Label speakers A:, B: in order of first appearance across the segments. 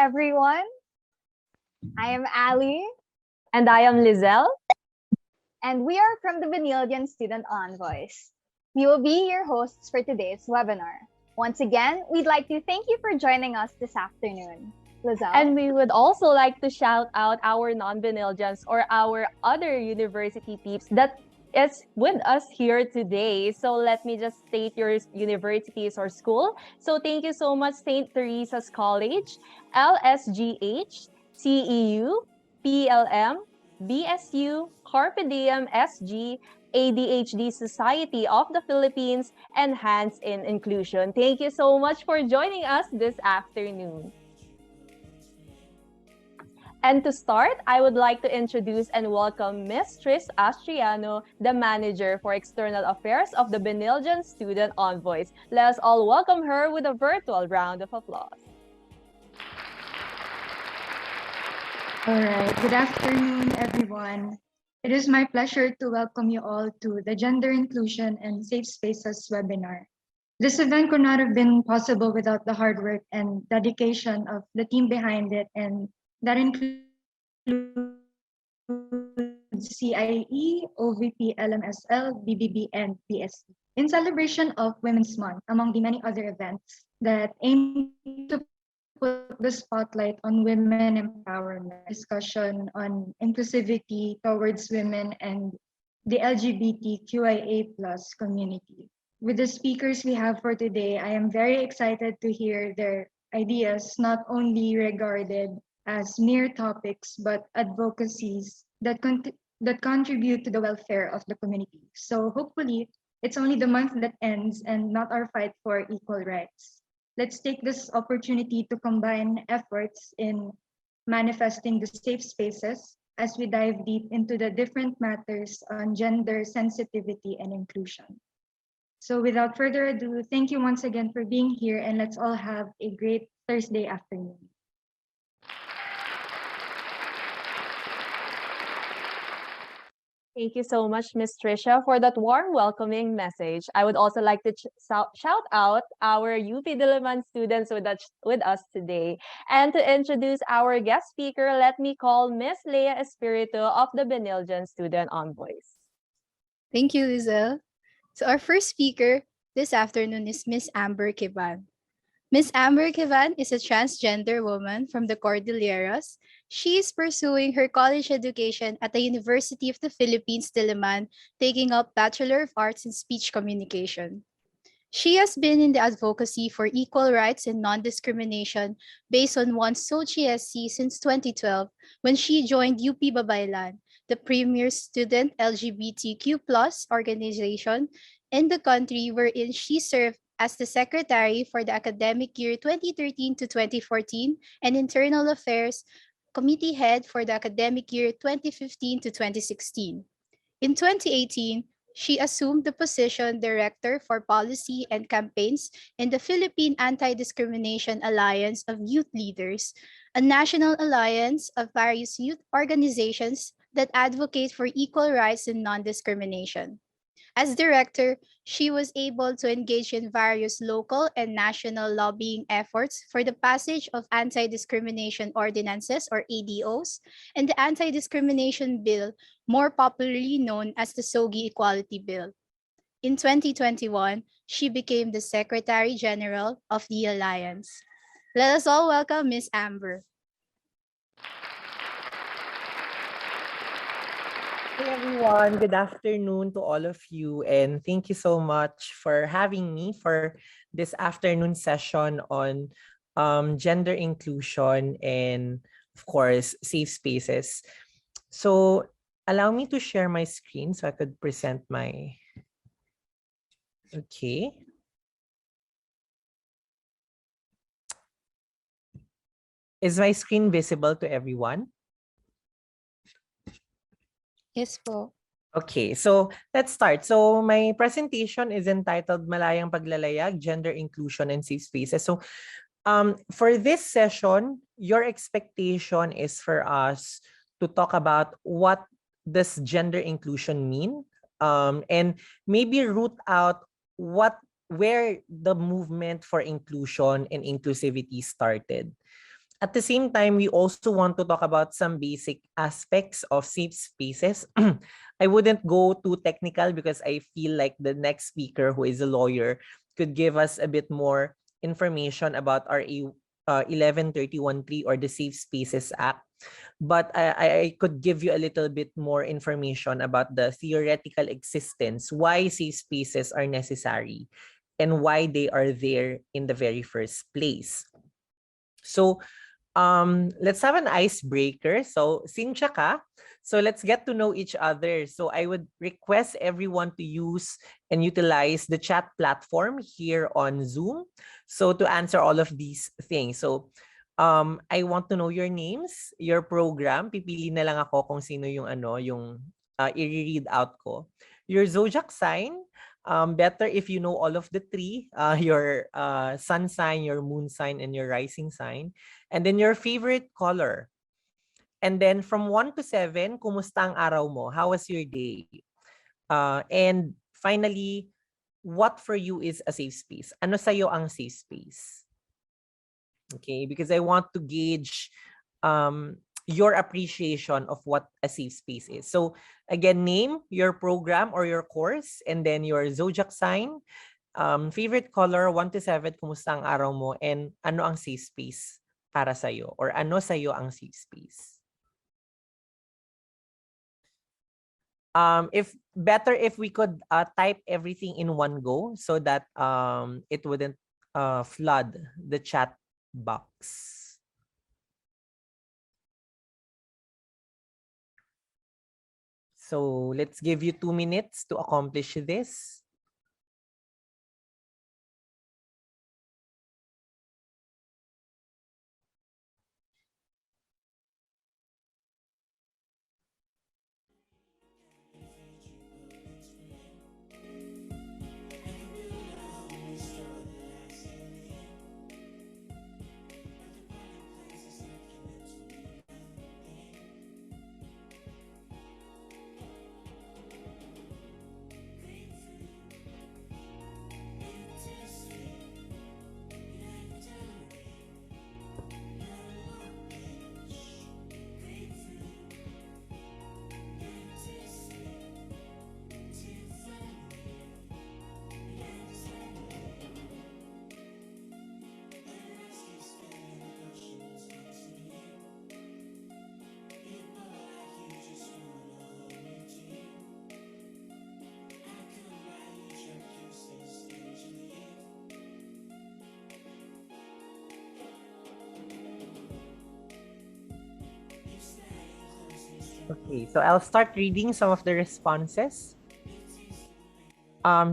A: everyone. I am Ali.
B: And I am Lizelle.
A: And we are from the Benilde Student Envoys. We will be your hosts for today's webinar. Once again, we'd like to thank you for joining us this afternoon. Lizelle?
B: And we would also like to shout out our non-Benildians or our other university peeps that is with us here today. So let me just state your universities or school. So thank you so much, St. Teresa's College, LSGH, CEU, PLM, BSU, Carpe Diem SG, ADHD Society of the Philippines, and Hands in Inclusion. Thank you so much for joining us this afternoon. And to start, I would like to introduce and welcome Ms. Tris Astriano, the Manager for External Affairs of the Benilde Student Envoys. Let us all welcome her with a virtual round of applause.
C: All right, good afternoon, everyone. It is my pleasure to welcome you all to the Gender Inclusion and Safe Spaces webinar. This event could not have been possible without the hard work and dedication of the team behind it, and that includes CIE, OVP, LMSL, BBB, and PSC. In celebration of Women's Month, among the many other events that aim to put the spotlight on women empowerment, discussion on inclusivity towards women and the LGBTQIA plus community. With the speakers we have for today, I am very excited to hear their ideas, not only regarded as mere topics, but advocacies that contribute to the welfare of the community. So hopefully, it's only the month that ends and not our fight for equal rights. Let's take this opportunity to combine efforts in manifesting the safe spaces as we dive deep into the different matters on gender sensitivity and inclusion. So without further ado, thank you once again for being here, and let's all have a great Thursday afternoon.
B: Thank you so much, Ms. Tricia, for that warm welcoming message. I would also like to shout out our UP Diliman students with us today. And to introduce our guest speaker, let me call Ms. Leia Espiritu of the Benilde Student Envoys.
D: Thank you, Lizelle. So our first speaker this afternoon is Ms. Amber Kivan. Ms. Amber Kivan is a transgender woman from the Cordilleras. She is pursuing her college education at the University of the Philippines, Diliman, taking up Bachelor of Arts in Speech Communication. She has been in the advocacy for equal rights and non-discrimination based on one's SOCHI-SC since 2012 when she joined UP Babaylan, the premier student LGBTQ+ organization in the country, wherein she served as the secretary for the academic year 2013 to 2014 and internal affairs committee head for the academic year 2015 to 2016. In 2018, she assumed the position Director for Policy and Campaigns in the Philippine Anti-Discrimination Alliance of Youth Leaders, a national alliance of various youth organizations that advocate for equal rights and non-discrimination. As director, she was able to engage in various local and national lobbying efforts for the passage of anti-discrimination ordinances or ADOs and the anti-discrimination bill, more popularly known as the SOGI Equality Bill. In 2021, she became the Secretary General of the Alliance. Let us all welcome Ms. Amber.
E: Hey everyone, good afternoon to all of you, and thank you so much for having me for this afternoon session on gender inclusion and, of course, safe spaces. So allow me to share my screen so I could present my... Okay. Is my screen visible to everyone?
D: Yes po.
E: Okay, so let's start. So my presentation is entitled Malayang Paglalayag, Gender Inclusion and Safe Spaces. So for this session, your expectation is for us to talk about what does gender inclusion mean, and maybe root out where the movement for inclusion and inclusivity started. At the same time, we also want to talk about some basic aspects of safe spaces. I wouldn't go too technical because I feel like the next speaker, who is a lawyer, could give us a bit more information about our 1131.3 or the Safe Spaces Act. But I could give you a little bit more information about the theoretical existence, why safe spaces are necessary, and why they are there in the very first place. So let's have an icebreaker. So Sincha ka. So let's get to know each other. So I would request everyone to use and utilize the chat platform here on Zoom. So to answer all of these things. So I want to know your names, your program. Pipili na lang ako kung sino yung yung i-read out ko. Your zodiac sign. Better if you know all of the three, your sun sign, your moon sign, and your rising sign. And then your favorite color. And then from 1 to 7, kumusta ang araw mo? How was your day? And finally, what for you is a safe space? Ano sa'yo ang safe space? Okay, because I want to gauge your appreciation of what a safe space is. So again, name, your program or your course, and then your zodiac sign, favorite color, 1 to 7, kumusta ang araw mo, and ano ang safe space para sa'yo, or ano sa'yo ang safe space. If better if we could type everything in one go so that it wouldn't flood the chat box. So let's give you 2 minutes to accomplish this. Okay, so I'll start reading some of the responses.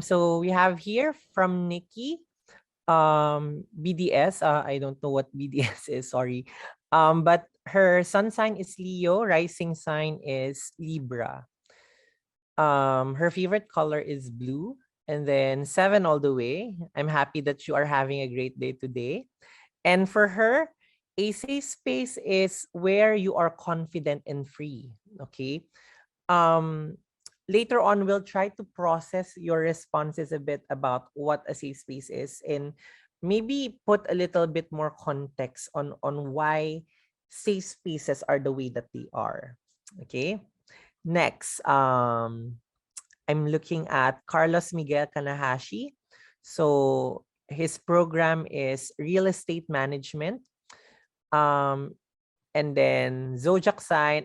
E: So we have here from Nikki, BDS. I don't know what BDS is, sorry. But her sun sign is Leo, rising sign is Libra. Her favorite color is blue, and then 7 all the way. I'm happy that you are having a great day today. And for her, a safe space is where you are confident and free. Okay. Later on, we'll try to process your responses a bit about what a safe space is, and maybe put a little bit more context on why safe spaces are the way that they are. Okay. Next, I'm looking at Carlos Miguel Kanahashi. So his program is real estate management. And then zodiac sign.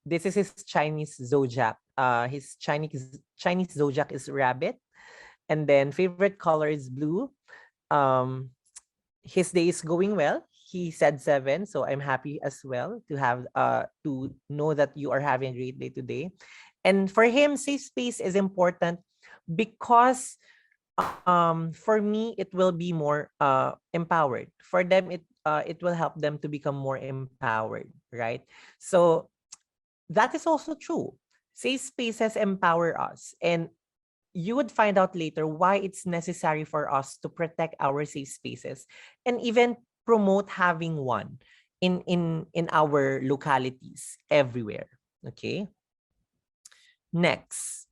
E: This is his Chinese zodiac. His Chinese zodiac is rabbit. And then favorite color is blue. His day is going well. He said 7, so I'm happy as well to have to know that you are having a great day today. And for him, safe space is important because for me it will be more empowered. For them, it will help them to become more empowered, right? So that is also true. Safe spaces empower us, and you would find out later why it's necessary for us to protect our safe spaces and even promote having one in our localities everywhere. Okay. Next,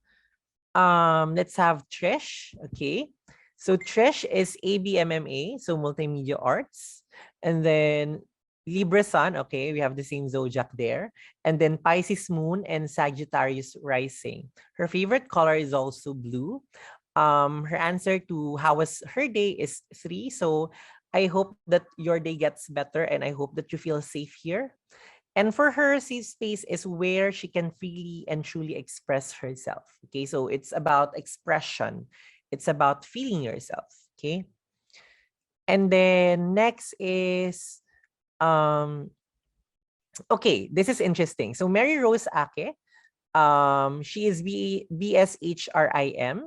E: let's have Trish. Okay, so Trish is ABMMA, so multimedia arts. And then Libra Sun, okay, we have the same zodiac there. And then Pisces Moon and Sagittarius Rising. Her favorite color is also blue. Her answer to how was her day is 3. So I hope that your day gets better and I hope that you feel safe here. And for her, safe space is where she can freely and truly express herself. Okay, so it's about expression. It's about feeling yourself. Okay. And then next is okay, this is interesting. So Mary Rose Ake, she is BSHRIM,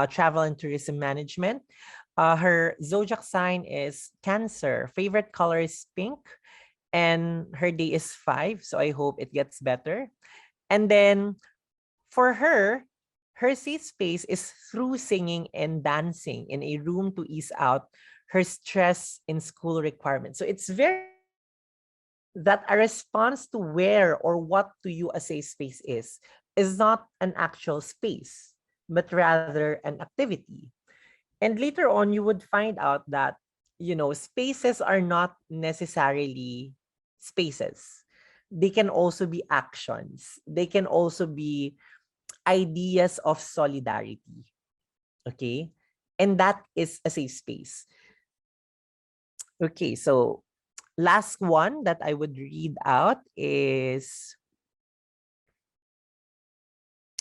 E: Travel and Tourism Management. Her zodiac sign is Cancer. Favorite color is pink. And her day is 5. So I hope it gets better. And then for her, her safe space is through singing and dancing in a room to ease out her stress in school requirements. So it's very that a response to where or what to you a safe space is not an actual space, but rather an activity. And later on, you would find out that, spaces are not necessarily spaces. They can also be actions. They can also be ideas of solidarity. Okay? And that is a safe space. Okay, so last one that I would read out is,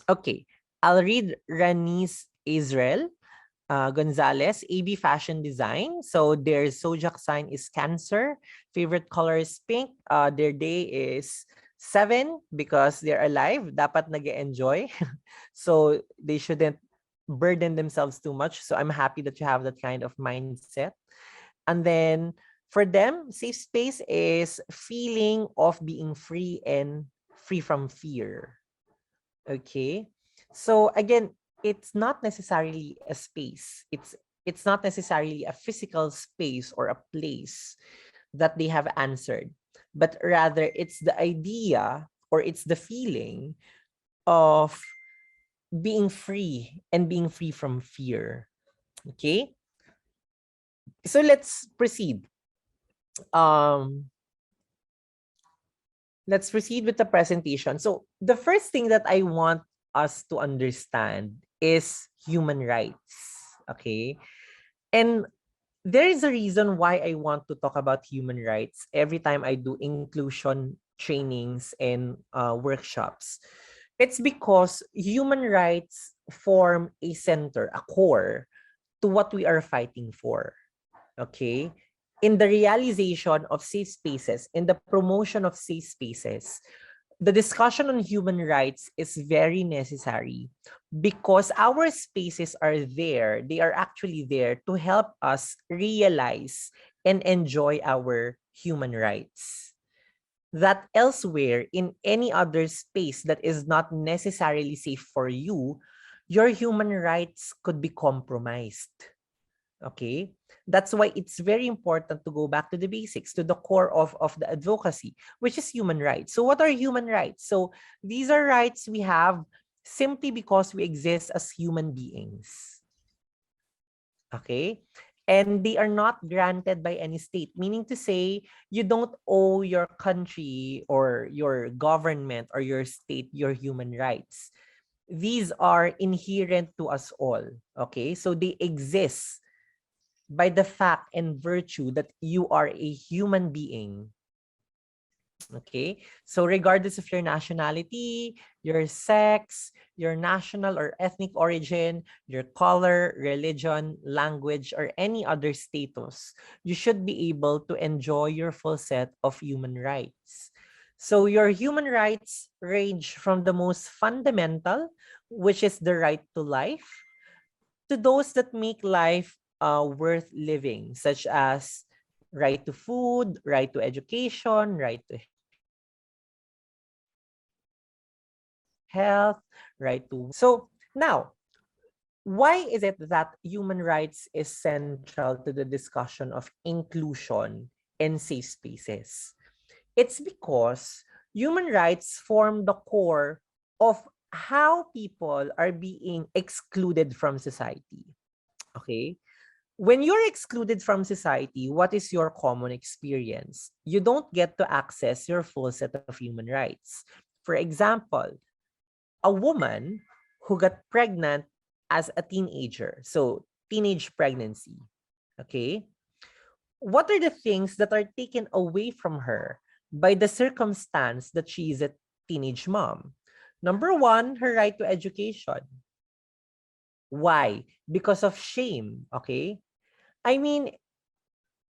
E: okay, I'll read Ranice Israel Gonzalez, AB Fashion Design. So their zodiac sign is Cancer. Favorite color is pink. Their day is 7 because they're alive. Dapat nag-enjoy. So they shouldn't burden themselves too much. So I'm happy that you have that kind of mindset. And then for them, safe space is feeling of being free and free from fear. Okay. So again, it's not necessarily a space. It's not necessarily a physical space or a place that they have answered, but rather it's the idea or it's the feeling of being free and being free from fear. Okay? So let's proceed. Um let's proceed with the presentation. So the first thing that I want us to understand is human rights. Okay. And there is a reason why I want to talk about human rights every time I do inclusion trainings and workshops. It's because human rights form a center, a core to what we are fighting for. Okay. In the realization of safe spaces, in the promotion of safe spaces, the discussion on human rights is very necessary because our spaces are there. They are actually there to help us realize and enjoy our human rights. That elsewhere, in any other space that is not necessarily safe for you, your human rights could be compromised. Okay, that's why it's very important to go back to the basics, to the core of the advocacy, which is human rights. So what are human rights? So these are rights we have simply because we exist as human beings. Okay, and they are not granted by any state, meaning to say you don't owe your country or your government or your state your human rights. These are inherent to us all. Okay, so they exist by the fact and virtue that you are a human being. Okay, so regardless of your nationality, your sex, your national or ethnic origin, your color, religion, language, or any other status, you should be able to enjoy your full set of human rights. So your human rights range from the most fundamental, which is the right to life, to those that make life worth living, such as right to food, right to education, right to health, right to so now, why is it that human rights is central to the discussion of inclusion and safe spaces? It's because human rights form the core of how people are being excluded from society. Okay? When you're excluded from society, what is your common experience? You don't get to access your full set of human rights. For example, a woman who got pregnant as a teenager, so teenage pregnancy, okay? What are the things that are taken away from her by the circumstance that she is a teenage mom? Number one, her right to education. Why? Because of shame, okay? I mean,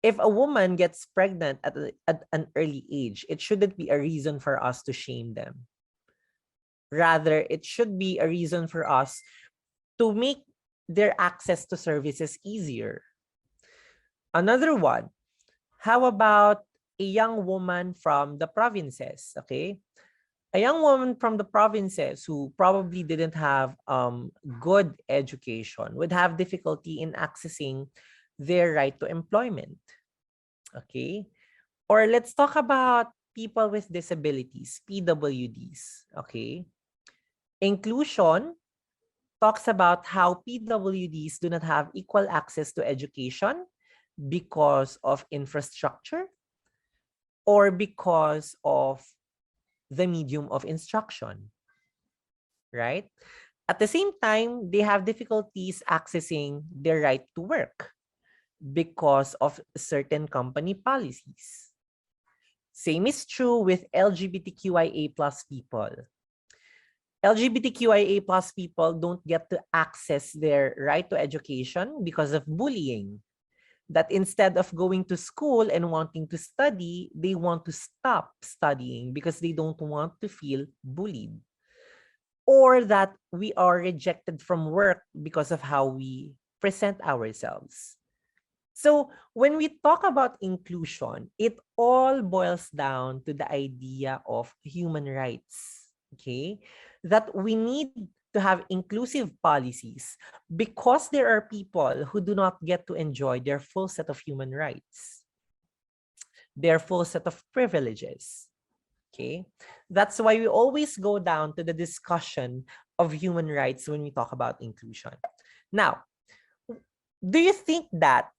E: if a woman gets pregnant at an early age, it shouldn't be a reason for us to shame them. Rather, it should be a reason for us to make their access to services easier. Another one, how about a young woman from the provinces, okay? A young woman from the provinces who probably didn't have good education would have difficulty in accessing their right to employment, okay? Or let's talk about people with disabilities, PWDs, okay? Inclusion talks about how PWDs do not have equal access to education because of infrastructure or because of the medium of instruction, right? At the same time, they have difficulties accessing their right to work because of certain company policies. Same is true with LGBTQIA plus people. LGBTQIA plus people don't get to access their right to education because of bullying. That instead of going to school and wanting to study, they want to stop studying because they don't want to feel bullied. Or that we are rejected from work because of how we present ourselves. So when we talk about inclusion, it all boils down to the idea of human rights, okay? That we need to have inclusive policies because there are people who do not get to enjoy their full set of human rights, their full set of privileges, okay? That's why we always go down to the discussion of human rights when we talk about inclusion. Now, do you think that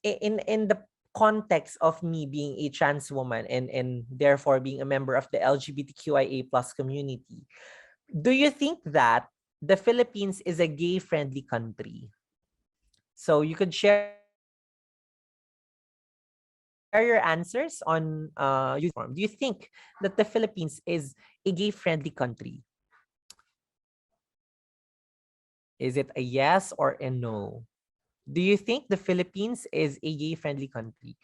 E: in the context of me being a trans woman and therefore being a member of the LGBTQIA plus community, do you think that the Philippines is a gay-friendly country? So you could share your answers on youth forum. Do you think that the Philippines is a gay-friendly country? Is it a yes or a no? Do you think the Philippines is a gay-friendly country?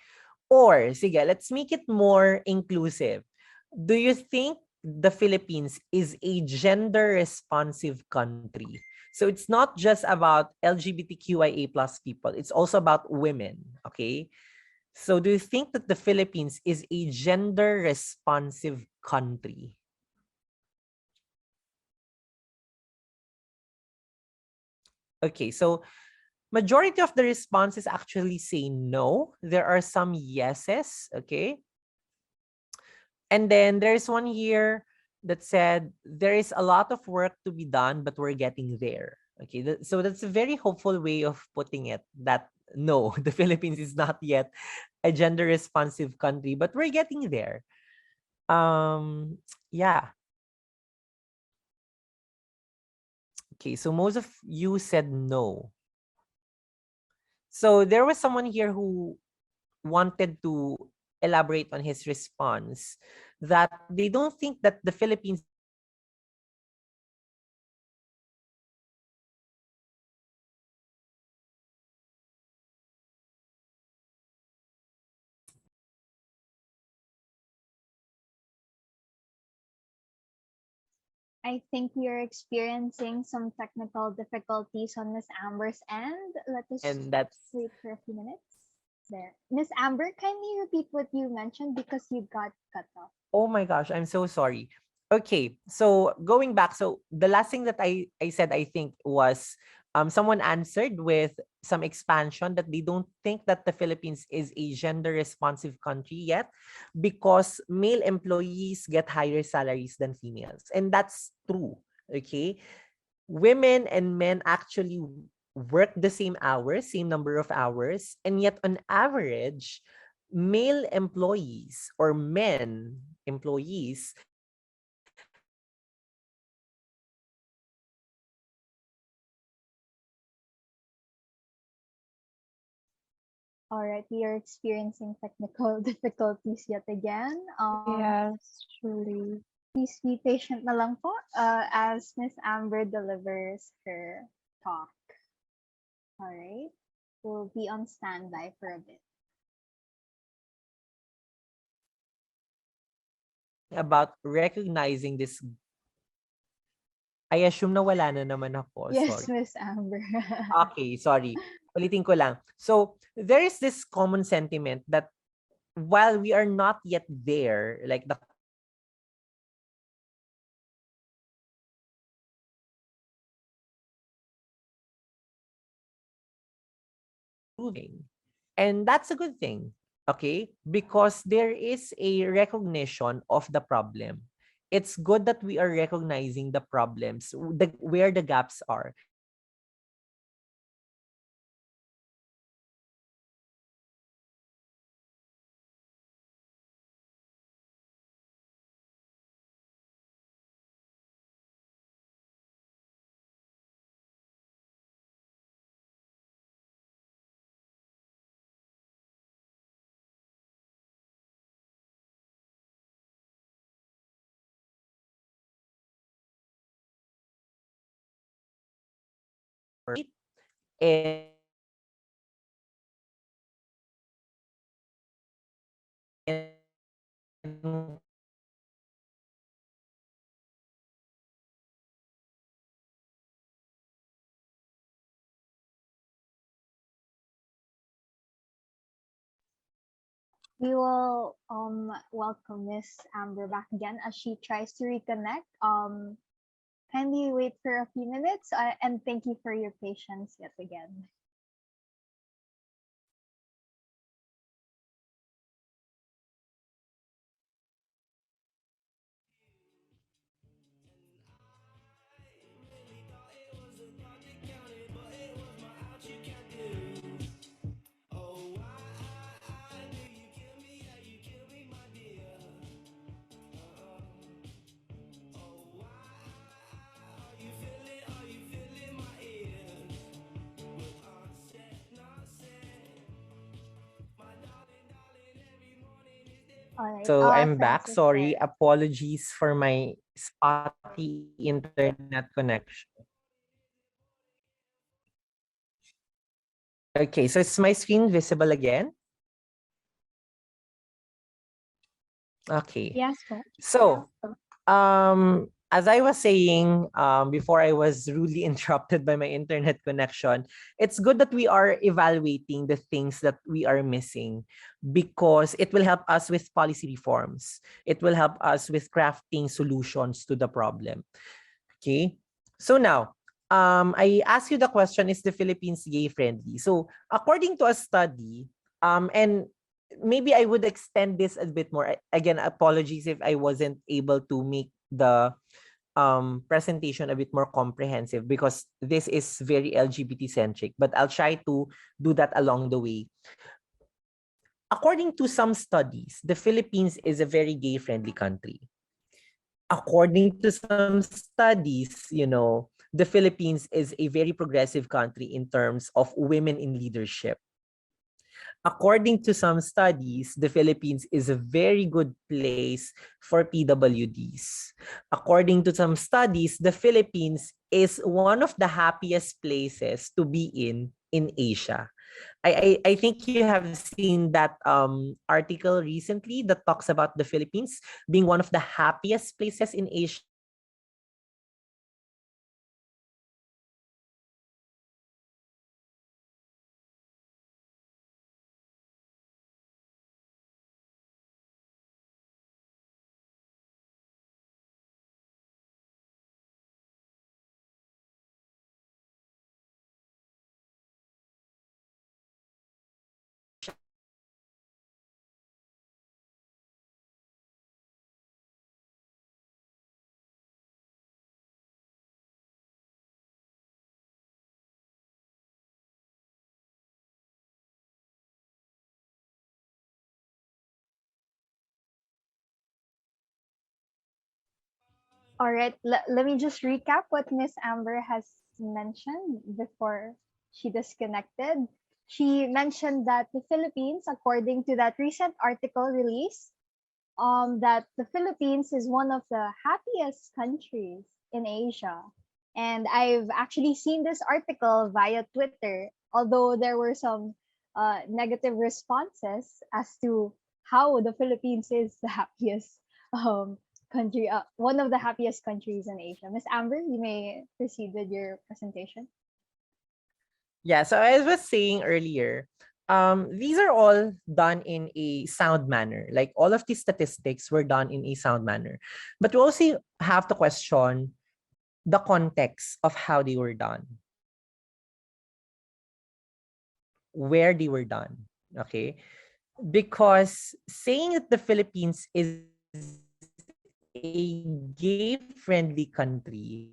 E: Or, sige, let's make it more inclusive. Do you think the Philippines is a gender-responsive country? So it's not just about LGBTQIA plus people. It's also about women, okay? So do you think that the Philippines is a gender-responsive country? Okay, so majority of the responses actually say no. There are some yeses, okay? And then there's one here that said there is a lot of work to be done, but we're getting there. Okay, so that's a very hopeful way of putting it, that no, the Philippines is not yet a gender responsive country, but we're getting there. Yeah. Okay, so most of you said no. So there was someone here who wanted to elaborate on his response that they don't think that the Philippines
A: I think we are experiencing some technical difficulties on Miss Amber's end. Let us
E: and that's
A: wait for a few minutes. There. Miss Amber, kindly repeat what you mentioned because you got cut off.
E: oh my gosh, I'm so sorry. Okay, so going back, so the last thing that I said, I think, was someone answered with some expansion that they don't think that the Philippines is a gender responsive country yet because male employees get higher salaries than females. And that's true, okay? Women and men actually work the same hours, same number of hours, and yet on average, male employees or men employees
A: All right, we are experiencing technical difficulties yet again.
B: Yes, truly.
A: Please be patient na lang po as Miss Amber delivers her talk. All right, we'll be on standby for a bit.
E: about recognizing this. I assume na wala na naman ako.
A: Yes,
E: Sorry.
A: Miss Amber.
E: Okay, sorry. Ulitin ko lang. So, there is this common sentiment that while we are not yet there, like the improving. And that's a good thing, okay? Because there is a recognition of the problem. It's good that we are recognizing the problems, where the gaps are. And
A: We will welcome Miss Amber back again as she tries to reconnect. Kindly wait for a few minutes and thank you for your patience yet again. All right.
E: so I'm back.
A: Francis
E: Sorry.
A: there.
E: Apologies for my spotty internet connection. Okay, so is my screen visible again? Okay.
B: Yes, po.
E: So, as I was saying, before I was rudely interrupted by my internet connection, it's good that we are evaluating the things that we are missing because it will help us with policy reforms. It will help us with crafting solutions to the problem. Okay. So now, I ask you the question, is the Philippines gay friendly? So according to a study, and maybe I would extend this a bit more. Again, apologies if I wasn't able to make the presentation a bit more comprehensive because this is very LGBT centric, but I'll try to do that along the way. According to some studies, the Philippines is a very gay friendly country. According to some studies, the Philippines is a very progressive country in terms of women in leadership. According to some studies, the Philippines is a very good place for PWDs. According to some studies, the Philippines is one of the happiest places to be in Asia. I think you have seen that article recently that talks about the Philippines being one of the happiest places in Asia.
A: All right, let me just recap what Miss Amber has mentioned before she disconnected. She mentioned that the Philippines, according to that recent article released, that the Philippines is one of the happiest countries in Asia. And I've actually seen this article via Twitter, although there were some negative responses as to how the Philippines is the happiest um, country, one of the happiest countries in Asia. Miss Amber, you may proceed with your presentation.
E: Yeah, so as I was saying earlier, these are all done in a sound manner. Like all of these statistics were done in a sound manner. But we also have to question the context of how they were done, where they were done. Okay. Because saying that the Philippines is a gay-friendly country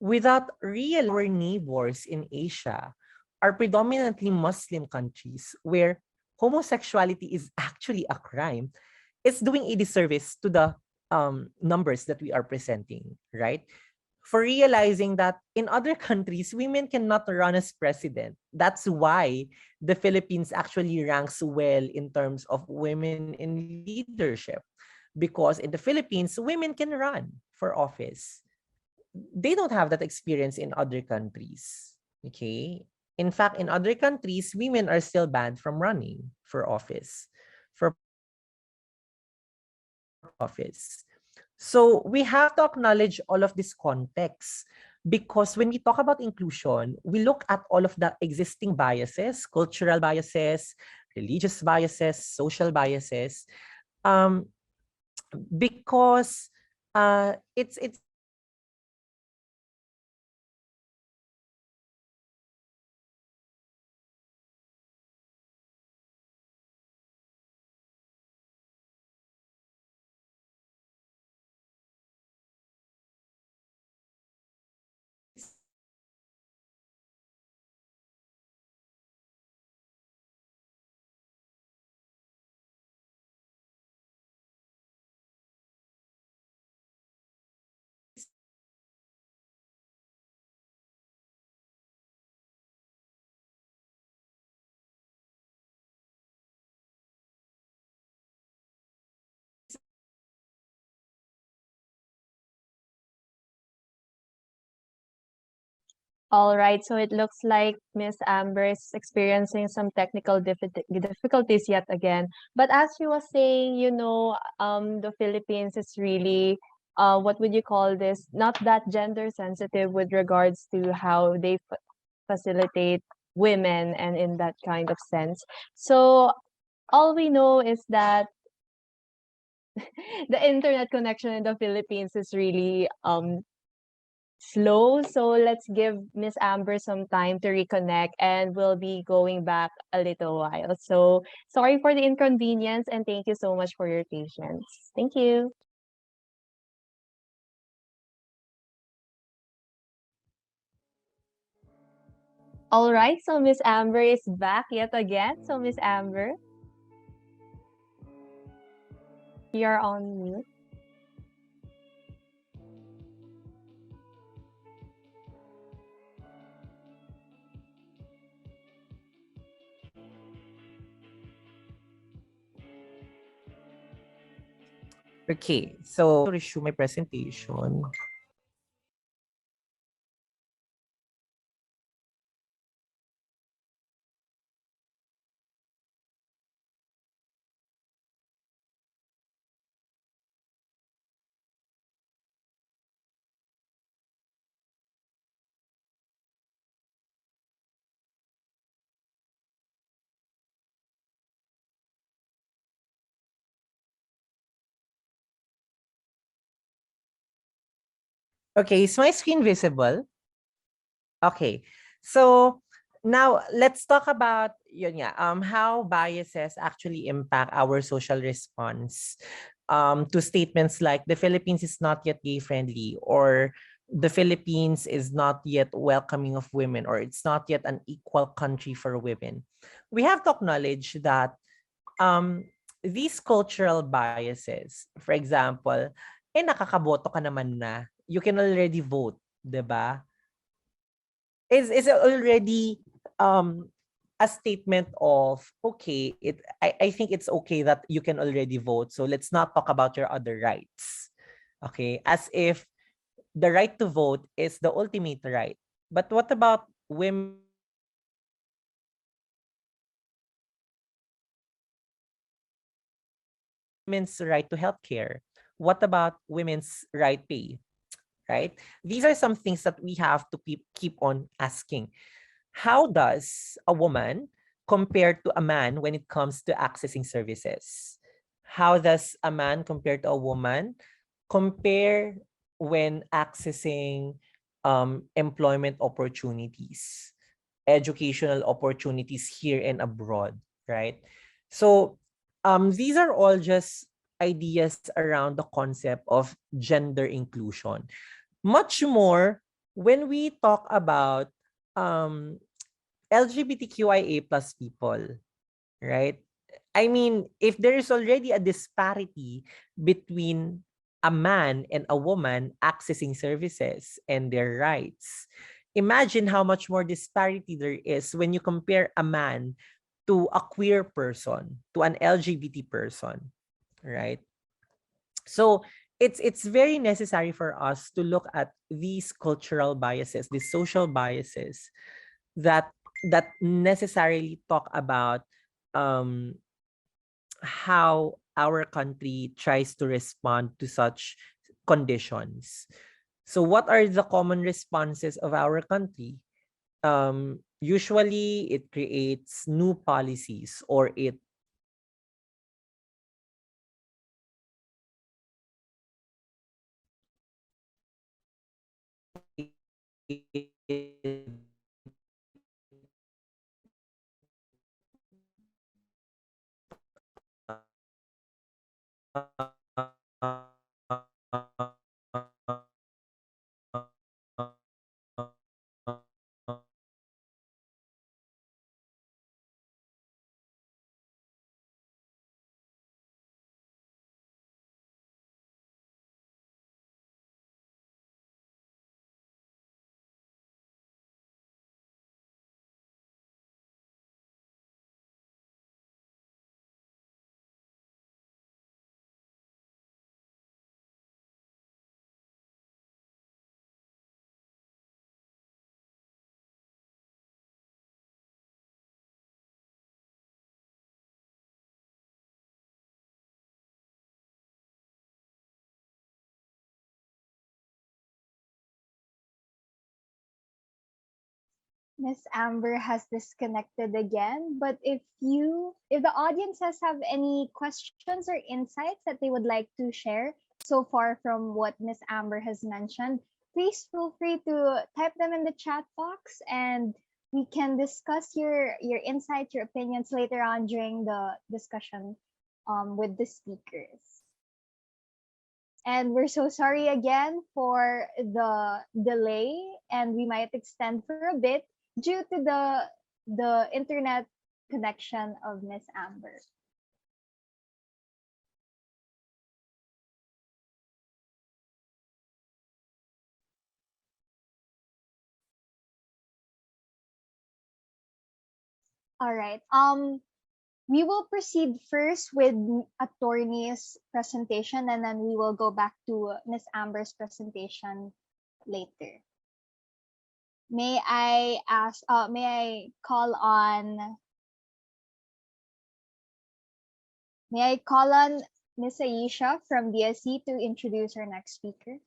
E: without real our neighbors in Asia are predominantly Muslim countries where homosexuality is actually a crime, it's doing a disservice to the numbers that we are presenting, right? For realizing that in other countries, women cannot run as president. That's why the Philippines actually ranks well in terms of women in leadership. Because in the Philippines, women can run for office. They don't have that experience in other countries. Okay? In fact, in other countries, women are still banned from running for office, for office. So we have to acknowledge all of this context because when we talk about inclusion, we look at all of the existing biases, cultural biases, religious biases, social biases, um, because it's
B: All right, so it looks like Miss Amber is experiencing some technical difficulties yet again. But as she was saying, the Philippines is really, what would you call this? Not that gender sensitive with regards to how they facilitate women and in that kind of sense. So all we know is that the internet connection in the Philippines is really slow. So let's give Miss Amber some time to reconnect and we'll be going back a little while. So sorry for the inconvenience and thank you so much for your patience. Thank you. All right, so Miss Amber is back yet again. So Miss Amber, you're on mute.
E: okay. So resume my presentation. Okay, is my screen visible? Okay. So now let's talk about how biases actually impact our social response to statements like the Philippines is not yet gay friendly or the Philippines is not yet welcoming of women or it's not yet an equal country for women. We have to acknowledge that um, these cultural biases, for example, nakakaboto ka naman na. You can already vote, 'di ba? Is already a statement of, okay, I think it's okay that you can already vote. So let's not talk about your other rights. Okay? As if the right to vote is the ultimate right. But what about women's right to healthcare? What about women's right pay? Right? These are some things that we have to keep on asking. How does a woman compare to a man when it comes to accessing services? How does a man compare to a woman compare when accessing employment opportunities, educational opportunities here and abroad, right? So these are all just ideas around the concept of gender inclusion. Much more when we talk about um, LGBTQIA plus people, right? I mean, if there is already a disparity between a man and a woman accessing services and their rights, imagine how much more disparity there is when you compare a man to a queer person, to an LGBT person, right? So it's very necessary for us to look at these cultural biases, these social biases that necessarily talk about um, how our country tries to respond to such conditions. So what are the common responses of our country? Usually it creates new policies or it
A: Miss Amber has disconnected again, but if the audiences have any questions or insights that they would like to share so far from what Miss Amber has mentioned, please feel free to type them in the chat box and we can discuss your insights, your opinions later on during the discussion with the speakers. And we're so sorry again for the delay, and we might extend for a bit due to the internet connection of Miss Amber. All right. We will proceed first with attorney's presentation, and then we will go back to Miss Amber's presentation later. May I ask? May I call on? May I call on Miss Aisha from DSC to introduce our next speaker?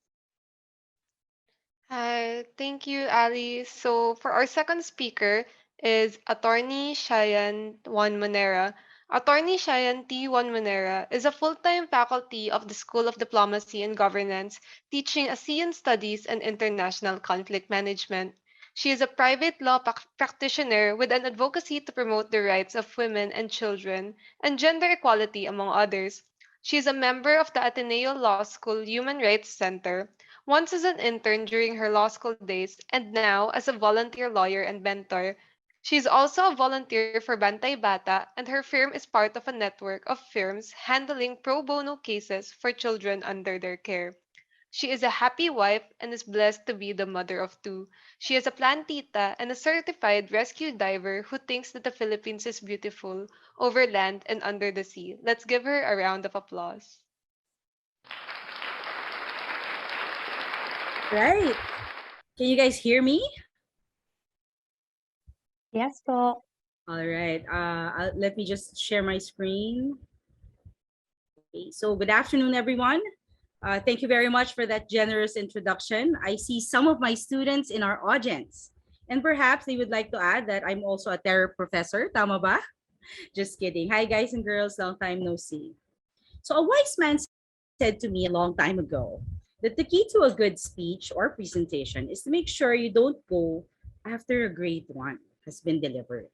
F: Hi, thank you, Ali. So for our second speaker is Attorney Shyanne Juan-Monera. Attorney Shyanne T. Juan-Monera is a full-time faculty of the School of Diplomacy and Governance, teaching ASEAN Studies and International Conflict Management. She is a private law practitioner with an advocacy to promote the rights of women and children and gender equality, among others. She is a member of the Ateneo Law School Human Rights Center, once as an intern during her law school days, and now as a volunteer lawyer and mentor. She's also a volunteer for Bantay Bata, and her firm is part of a network of firms handling pro bono cases for children under their care. She is a happy wife and is blessed to be the mother of two. She is a plantita and a certified rescue diver who thinks that the Philippines is beautiful over land and under the sea. Let's give her a round of applause.
G: Right. Can you guys hear me?
B: Yes po.
G: All right. Let me just share my screen. Okay. So good afternoon, everyone. Thank you very much for that generous introduction. I see some of my students in our audience, and perhaps they would like to add that I'm also a terror professor. Tama ba? Just kidding. Hi, guys and girls. Long time no see. So a wise man said to me a long time ago that the key to a good speech or presentation is to make sure you don't go after a great one has been delivered.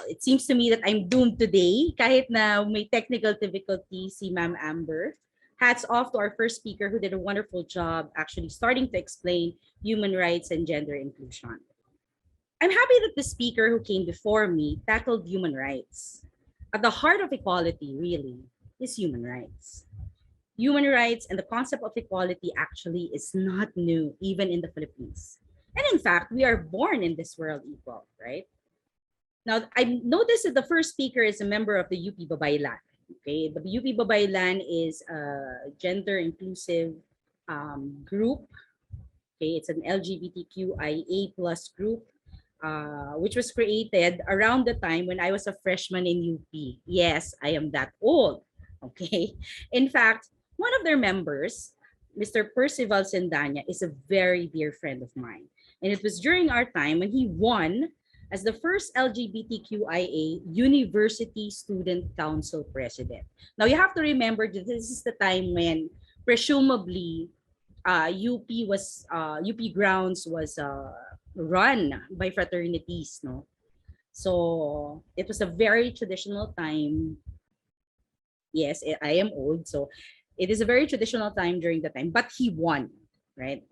G: It seems to me that I'm doomed today kahit na may technical difficulty si Ma'am Amber. Hats off to our first speaker who did a wonderful job actually starting to explain human rights and gender inclusion. I'm happy that the speaker who came before me tackled human rights. At the heart of equality, really, is human rights. Human rights and the concept of equality actually is not new, even in the Philippines. And in fact, we are born in this world equal, right? Now, I noticed that the first speaker is a member of the UP Babaylan. Okay, the UP Babaylan is a gender inclusive group. Okay, it's an LGBTQIA plus group, which was created around the time when I was a freshman in UP. Yes, I am that old. Okay, in fact, one of their members, Mr. Percival Sendanya, is a very dear friend of mine. And it was during our time when he won as the first LGBTQIA University Student Council President. Now, you have to remember that this is the time when presumably UP grounds was run by fraternities, no? So it was a very traditional time. Yes, I am old, so it is a very traditional time during the time, but he won, right?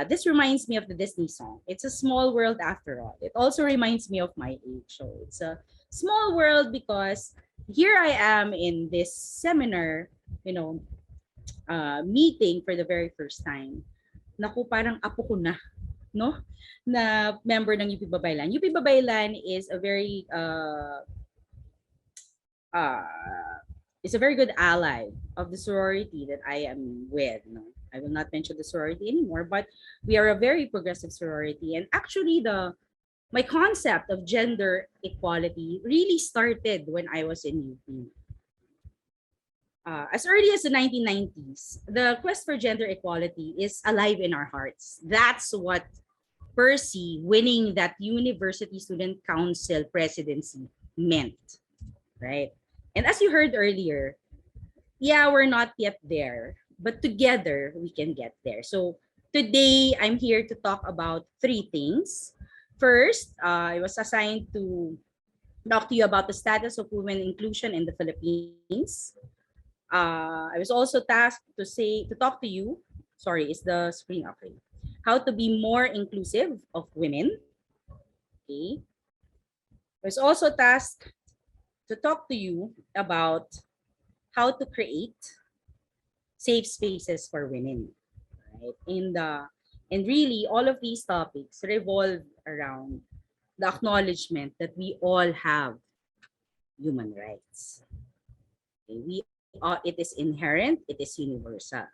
G: This reminds me of the Disney song. It's a small world after all. It also reminds me of my age. So it's a small world because here I am in this seminar, you know, meeting for the very first time. Naku, parang apo ko na, no? Na member ng UP Babaylan. UP Babaylan is a very is a very good ally of the sorority that I am with. No, I will not mention the sorority anymore, but we are a very progressive sorority. And actually, my concept of gender equality really started when I was in UP. As early as the 1990s, the quest for gender equality is alive in our hearts. That's what Percy winning that University Student Council presidency meant, right? And as you heard earlier, yeah, we're not yet there, but together we can get there. So today I'm here to talk about three things. First, I was assigned to talk to you about the status of women inclusion in the Philippines. I was also tasked to talk to you. Sorry, is the screen okay? How to be more inclusive of women. Okay. I was also tasked to talk to you about how to create safe spaces for women, right? And really, all of these topics revolve around the acknowledgement that we all have human rights. Okay? It is inherent, it is universal.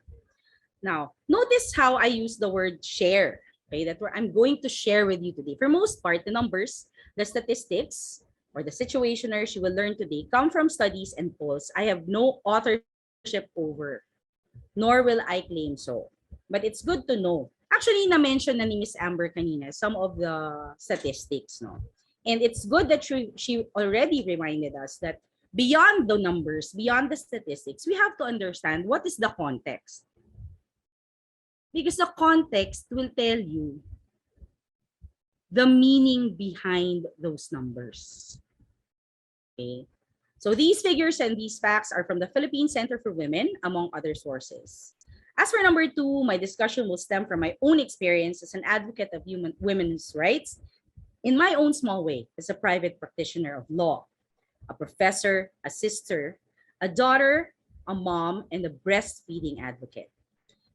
G: Now, notice how I use the word share. Okay, that I'm going to share with you today. For most part, the numbers, the statistics, or the situationers you will learn today come from studies and polls I have no authorship over, nor will I claim so. But it's good to know. Actually, na-mention na ni Miss Amber kanina some of the statistics, no? And it's good that she already reminded us that beyond the numbers, beyond the statistics, we have to understand what is the context. Because the context will tell you the meaning behind those numbers. Okay. So these figures and these facts are from the Philippine Center for Women, among other sources. As for number two, my discussion will stem from my own experience as an advocate of women's rights in my own small way as a private practitioner of law, a professor, a sister, a daughter, a mom, and a breastfeeding advocate.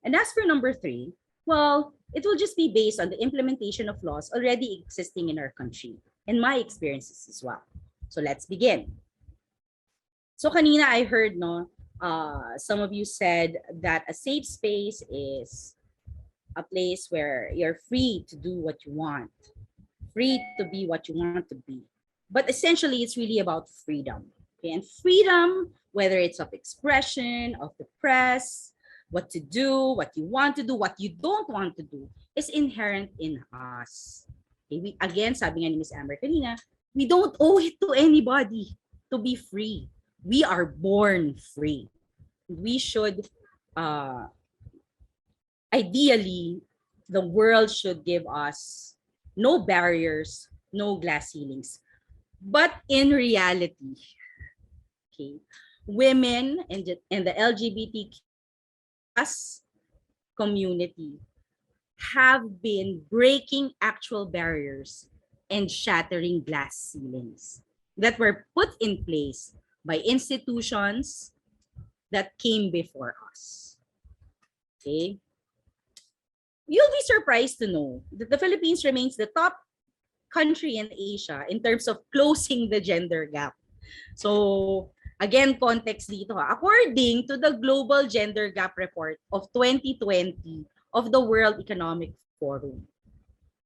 G: And as for number 3, well, it will just be based on the implementation of laws already existing in our country and my experiences as well. So let's begin. So kanina I heard, no, some of you said that a safe space is a place where you're free to do what you want, free to be what you want to be. But essentially, it's really about freedom. Okay? And freedom, whether it's of expression, of the press, what to do, what you want to do, what you don't want to do, is inherent in us. Okay? We, again, sabi nga ni Ms. Amber kanina, we don't owe it to anybody to be free. We are born free. We should, ideally, the world should give us no barriers, no glass ceilings. But in reality, okay, women and the LGBTQ+ community have been breaking actual barriers and shattering glass ceilings that were put in place by institutions that came before us. Okay? You'll be surprised to know that the Philippines remains the top country in Asia in terms of closing the gender gap. So, again, context dito. According to the Global Gender Gap Report of 2020 of the World Economic Forum,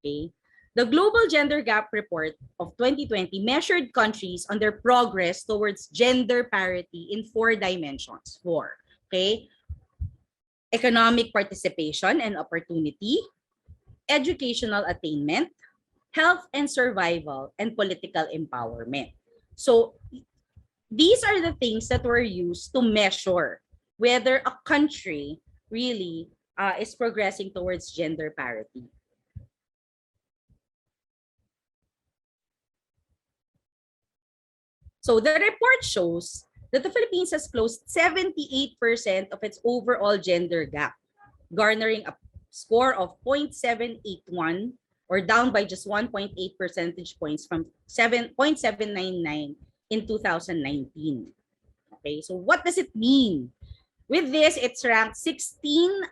G: okay, the Global Gender Gap Report of 2020 measured countries on their progress towards gender parity in 4 dimensions. 4, okay? Economic participation and opportunity, educational attainment, health and survival, and political empowerment. So these are the things that were used to measure whether a country really is progressing towards gender parity. So the report shows that the Philippines has closed 78% of its overall gender gap, garnering a score of 0.781, or down by just 1.8 percentage points from 7.799 in 2019. Okay, so what does it mean? With this, it's ranked 16th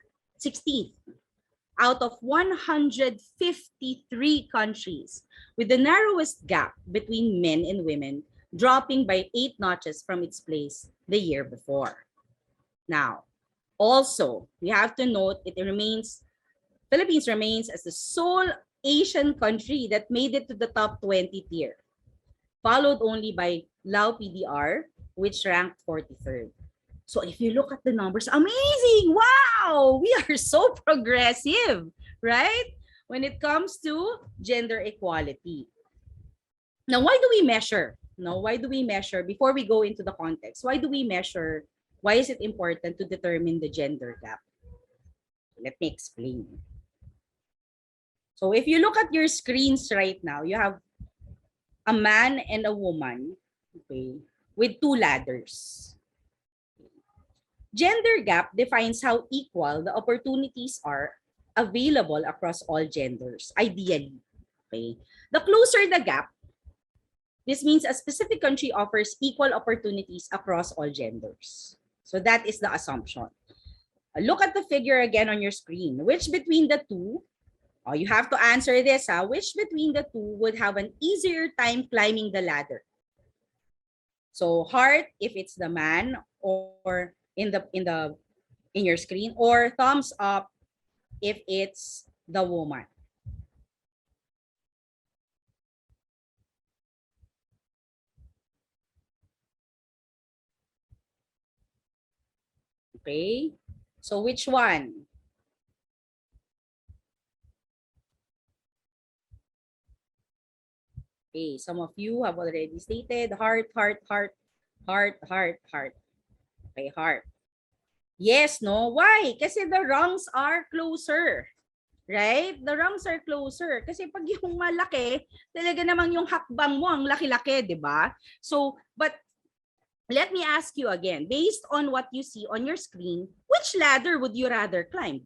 G: out of 153 countries, with the narrowest gap between men and women dropping by 8 notches from its place the year before. Now, also, we have to note Philippines remains as the sole Asian country that made it to the top 20 tier, followed only by Lao PDR, which ranked 43rd. So if you look at the numbers, amazing! Wow! We are so progressive, right? When it comes to gender equality. Now, why do we measure? Before we go into the context, why do we measure? Why is it important to determine the gender gap? Let me explain. So if you look at your screens right now, you have a man and a woman, okay, with 2 ladders. Gender gap defines how equal the opportunities are available across all genders, ideally. Okay? The closer the gap, this means a specific country offers equal opportunities across all genders. So that is the assumption. Look at the figure again on your screen. Which between the two, you have to answer this, which between the two would have an easier time climbing the ladder? So heart if it's the man, or in your screen, or thumbs up if it's the woman. Okay, so which one? Okay, some of you have already stated heart, heart, heart, heart, heart, heart. Okay, heart. Yes, no? Why? Kasi the rungs are closer. Right? The rungs are closer. Kasi pag yung malaki, talaga namang yung hakbang mo ang laki-laki, di ba? So, but let me ask you again, based on what you see on your screen, which ladder would you rather climb?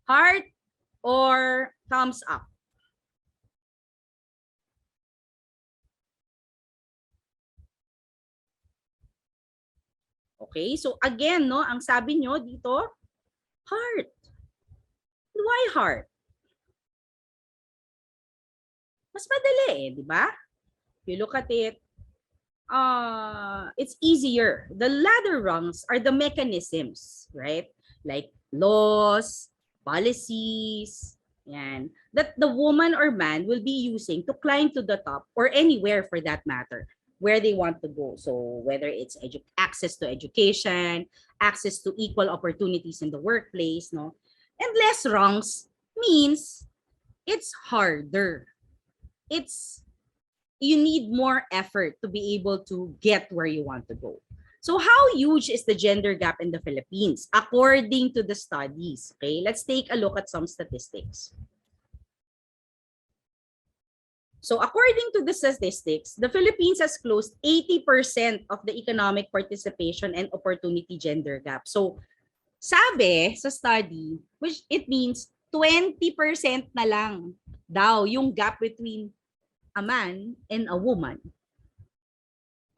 G: Heart, or thumbs up? Okay, so again, no, ang sabi nyo dito, heart. Why heart? Mas madali eh, di ba? If you look at it, it's easier. The ladder rungs are the mechanisms, right? Like laws, policies, yan, that the woman or man will be using to climb to the top, or anywhere for that matter, where they want to go. So whether it's access to education, access to equal opportunities in the workplace, no? And less rungs means it's harder. You need more effort to be able to get where you want to go. So how huge is the gender gap in the Philippines according to the studies? Okay, let's take a look at some statistics. So according to the statistics, the Philippines has closed 80% of the economic participation and opportunity gender gap. So sabi sa study, which it means 20% na lang daw yung gap between a man and a woman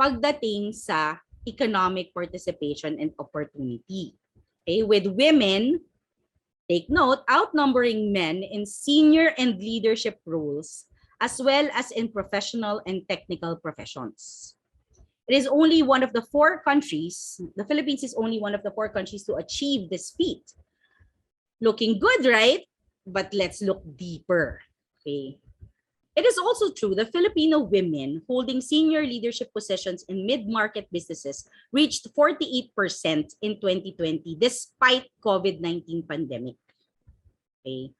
G: pagdating sa economic participation and opportunity. Okay, with women, take note, outnumbering men in senior and leadership roles, as well as in professional and technical professions. It is only one of the 4 countries, the Philippines is only one of the 4 countries to achieve this feat. Looking good, right? But let's look deeper. Okay. It is also true that Filipino women holding senior leadership positions in mid-market businesses reached 48% in 2020 despite COVID-19 pandemic. Okay.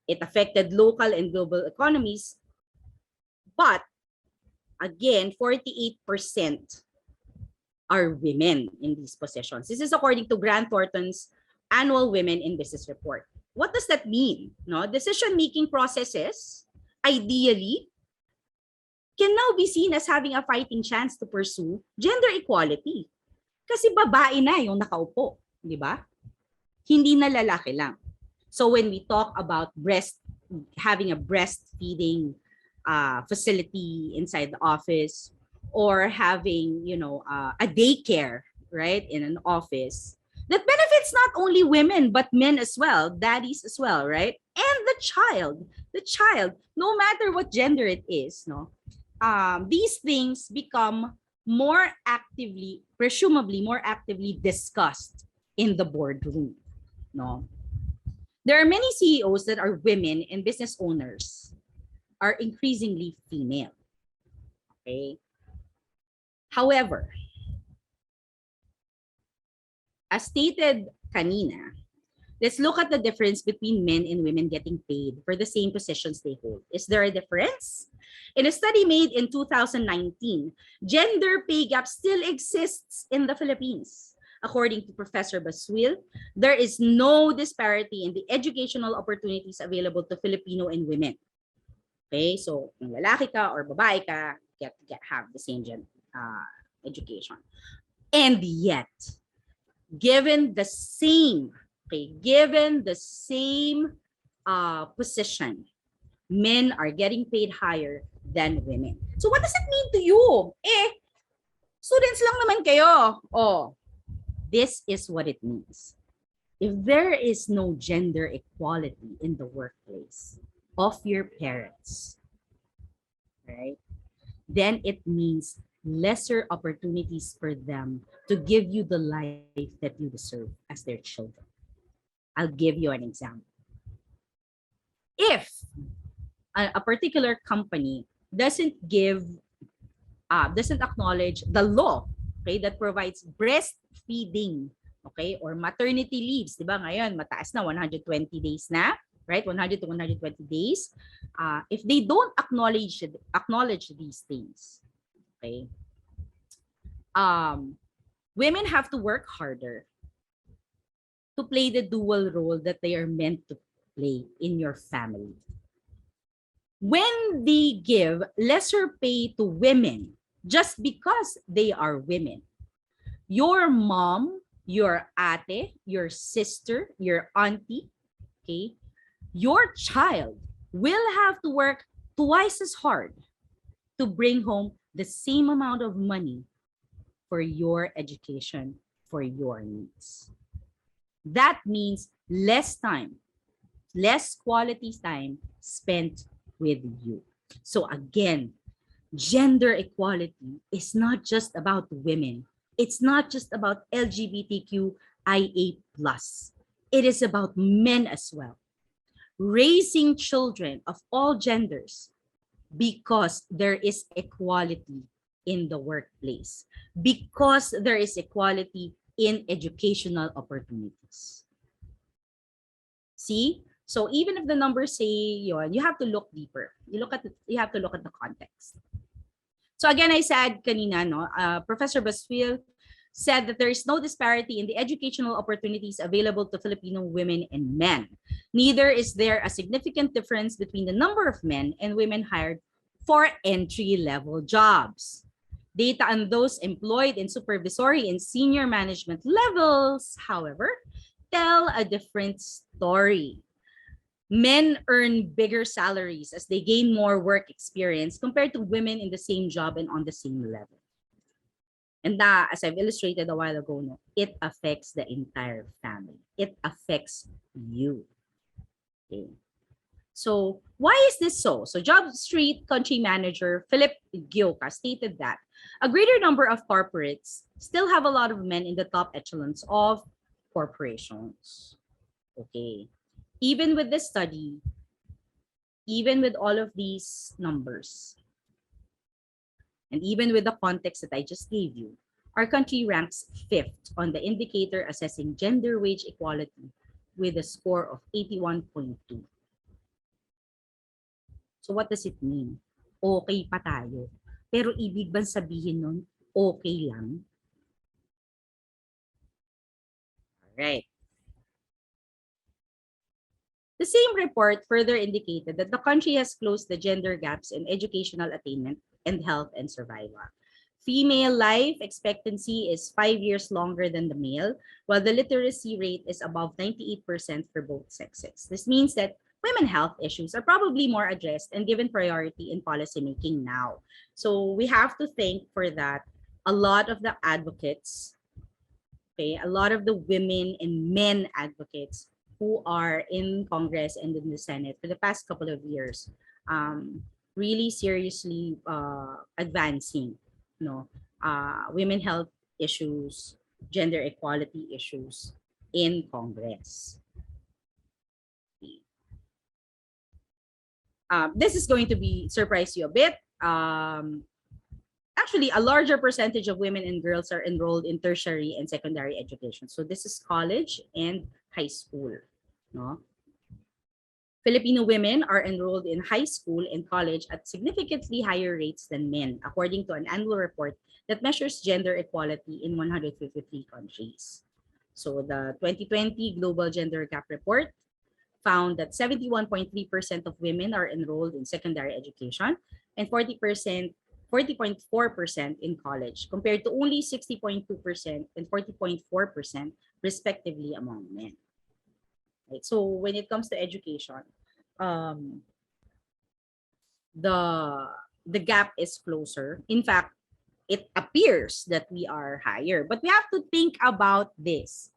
G: It affected local and global economies, but again, 48% are women in these positions. This is according to Grant Thornton's annual Women in Business report. What does that mean? No, decision-making processes ideally can now be seen as having a fighting chance to pursue gender equality. Kasi babae na yung nakaupo, di ba? Hindi na lalaki lang. So when we talk about having a breastfeeding facility inside the office, or having, a daycare, right, in an office, that benefits not only women but men as well, daddies as well, right? And the child, no matter what gender it is, no, these things become presumably more actively discussed in the boardroom, no. There are many CEOs that are women, and business owners are increasingly female. Okay. However, as stated kanina, let's look at the difference between men and women getting paid for the same positions they hold. Is there a difference? In a study made in 2019, gender pay gap still exists in the Philippines. According to Professor Baswil, there is no disparity in the educational opportunities available to Filipino and women. Okay, so kung lalaki ka or babae ka, have the same education. And yet, given the same position, men are getting paid higher than women. So what does it mean to you? Students lang naman kayo. Oh, this is what it means. If there is no gender equality in the workplace of your parents, right, then it means lesser opportunities for them to give you the life that you deserve as their children. I'll give you an example. If a particular company doesn't acknowledge the law, okay, that provides breastfeeding, okay, or maternity leaves, di ba ngayon mataas na 120 days na, right? 100 to 120 days. If they don't acknowledge these things, okay, women have to work harder to play the dual role that they are meant to play in your family. When they give lesser pay to women just because they are women, your mom, your ate, your sister, your auntie, okay, your child will have to work twice as hard to bring home the same amount of money for your education, for your needs. That means less time, less quality time spent with you. So again, gender equality is not just about women. It's not just about LGBTQIA+. It is about men as well. Raising children of all genders because there is equality in the workplace, because there is equality in educational opportunities. See? So even if the numbers say yon, you have to look deeper. You have to look at the context. So again, I said kanina, no, Professor Baswil said that there is no disparity in the educational opportunities available to Filipino women and men. Neither is there a significant difference between the number of men and women hired for entry-level jobs. Data on those employed in supervisory and senior management levels, however, tell a different story. Men earn bigger salaries as they gain more work experience compared to women in the same job and on the same level. And that, as I've illustrated a while ago, no, it affects the entire family. It affects you. Okay. So why is this so? So Job Street country manager Philip Gioka stated that a greater number of corporates still have a lot of men in the top echelons of corporations. Okay. Even with this study, even with all of these numbers, and even with the context that I just gave you, our country ranks 5th on the indicator assessing gender wage equality with a score of 81.2. So what does it mean? Okay pa tayo. Pero ibig bang sabihin nun, okay lang? Alright. The same report further indicated that the country has closed the gender gaps in educational attainment and health and survival. Female life expectancy is 5 years longer than the male, while the literacy rate is above 98% for both sexes. This means that women health issues are probably more addressed and given priority in policymaking now. So we have to thank for that a lot of the advocates, okay, a lot of the women and men advocates who are in Congress and in the Senate for the past couple of years, really seriously advancing, women health issues, gender equality issues in Congress. This is going to surprise you a bit. Actually, a larger percentage of women and girls are enrolled in tertiary and secondary education. So this is college and high school. No? Filipino women are enrolled in high school and college at significantly higher rates than men, according to an annual report that measures gender equality in 153 countries. So the 2020 Global Gender Gap Report found that 71.3% of women are enrolled in secondary education and 40.4% in college, compared to only 60.2% and 40.4% respectively among men. Right? So when it comes to education, the gap is closer. In fact, it appears that we are higher, but we have to think about this.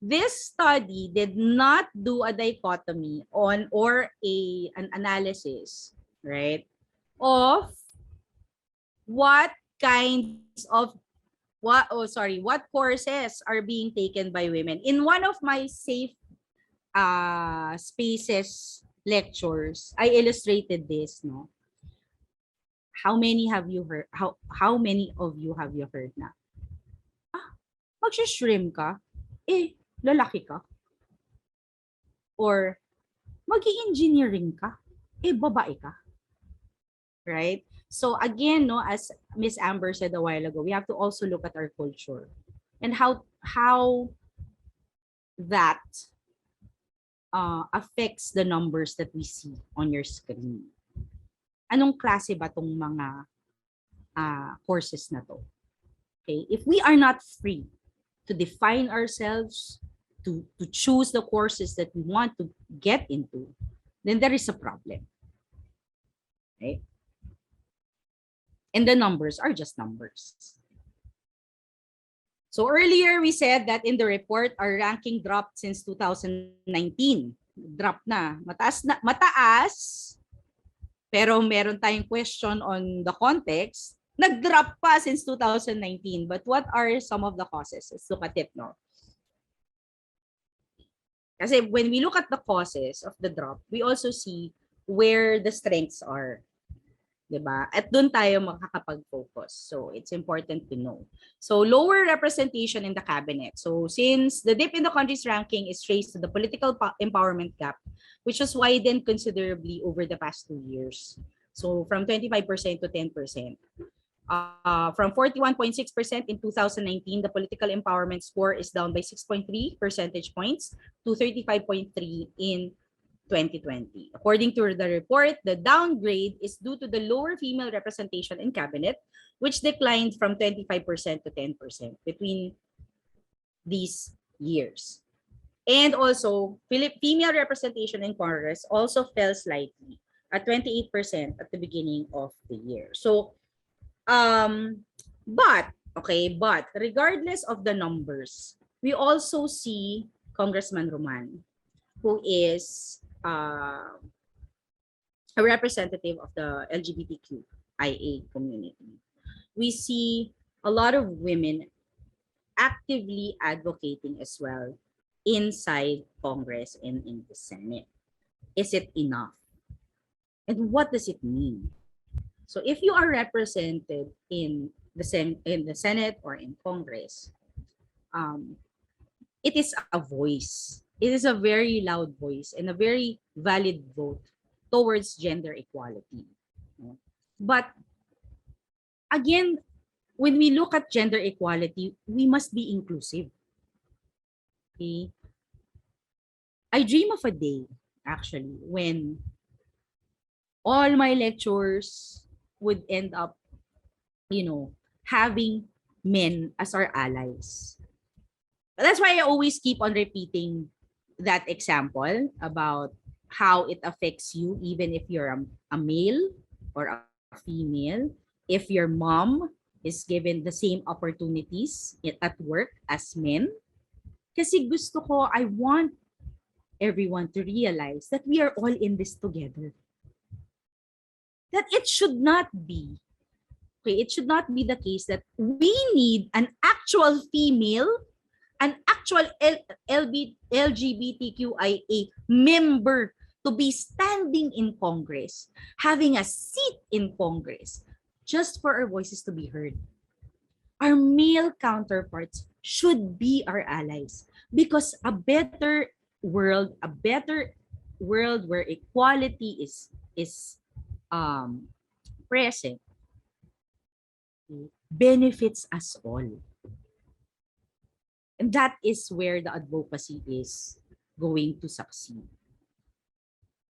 G: This study did not do a dichotomy on or an analysis, right, of what courses are being taken by women. In one of my safe spaces lectures, I illustrated this, no? How many have you heard? How many of you have you heard na? Mag-shrimp ka? Lalaki ka? Or mag-i-engineering ka? Babae ka? Right? So again, no, as Miss Amber said a while ago, we have to also look at our culture and how that affects the numbers that we see on your screen. Anong klase ba tong mga courses na to? Okay, if we are not free to define ourselves, to choose the courses that we want to get into, then there is a problem, right? And the numbers are just numbers. So earlier we said that in the report, our ranking dropped since 2019. Drop na. Mataas, pero meron tayong question on the context. Nag-drop pa since 2019. But what are some of the causes? Let's look at it, no? Kasi when we look at the causes of the drop, we also see where the strengths are. Diba? At doon tayo makakapag-focus. So it's important to know. So lower representation in the cabinet. So since the dip in the country's ranking is traced to the political empowerment gap, which was widened considerably over the past 2 years. So from 25% to 10%. From 41.6% in 2019, the political empowerment score is down by 6.3 percentage points to 35.3 in 2020. According to the report, the downgrade is due to the lower female representation in cabinet, which declined from 25% to 10% between these years. And also, female representation in Congress also fell slightly at 28% at the beginning of the year. So, but regardless of the numbers, we also see Congressman Roman, who is a representative of the LGBTQIA community. We see a lot of women actively advocating as well inside Congress and in the Senate. Is it enough? And what does it mean? So if you are represented in the Senate or in Congress, it is a voice. It is a very loud voice and a very valid vote towards gender equality. But again, when we look at gender equality, we must be inclusive. Okay? I dream of a day, actually, when all my lectures would end up, having men as our allies. That's why I always keep on repeating that example about how it affects you, even if you're a male or a female. If your mom is given the same opportunities at work as men. Kasi gusto ko, I want everyone to realize that we are all in this together. That it should not be, it should not be the case that we need an actual female, an actual LGBTQIA member to be standing in Congress, having a seat in Congress, just for our voices to be heard. Our male counterparts should be our allies, because a better world where equality is present benefits us all. And that is where the advocacy is going to succeed.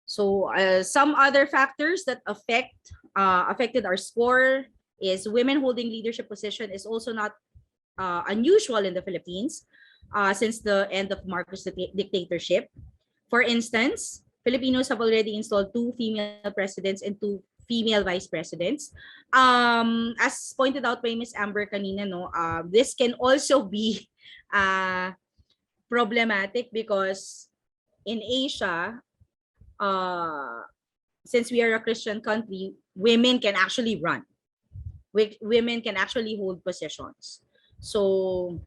G: So some other factors that affected our score is women holding leadership position is also not unusual in the Philippines since the end of Marcos dictatorship. For instance, Filipinos have already installed 2 female presidents and 2 female vice presidents. As pointed out by Ms. Amber kanina, this can also be problematic because in Asia, since we are a Christian country, women can actually run. Women can actually hold positions. So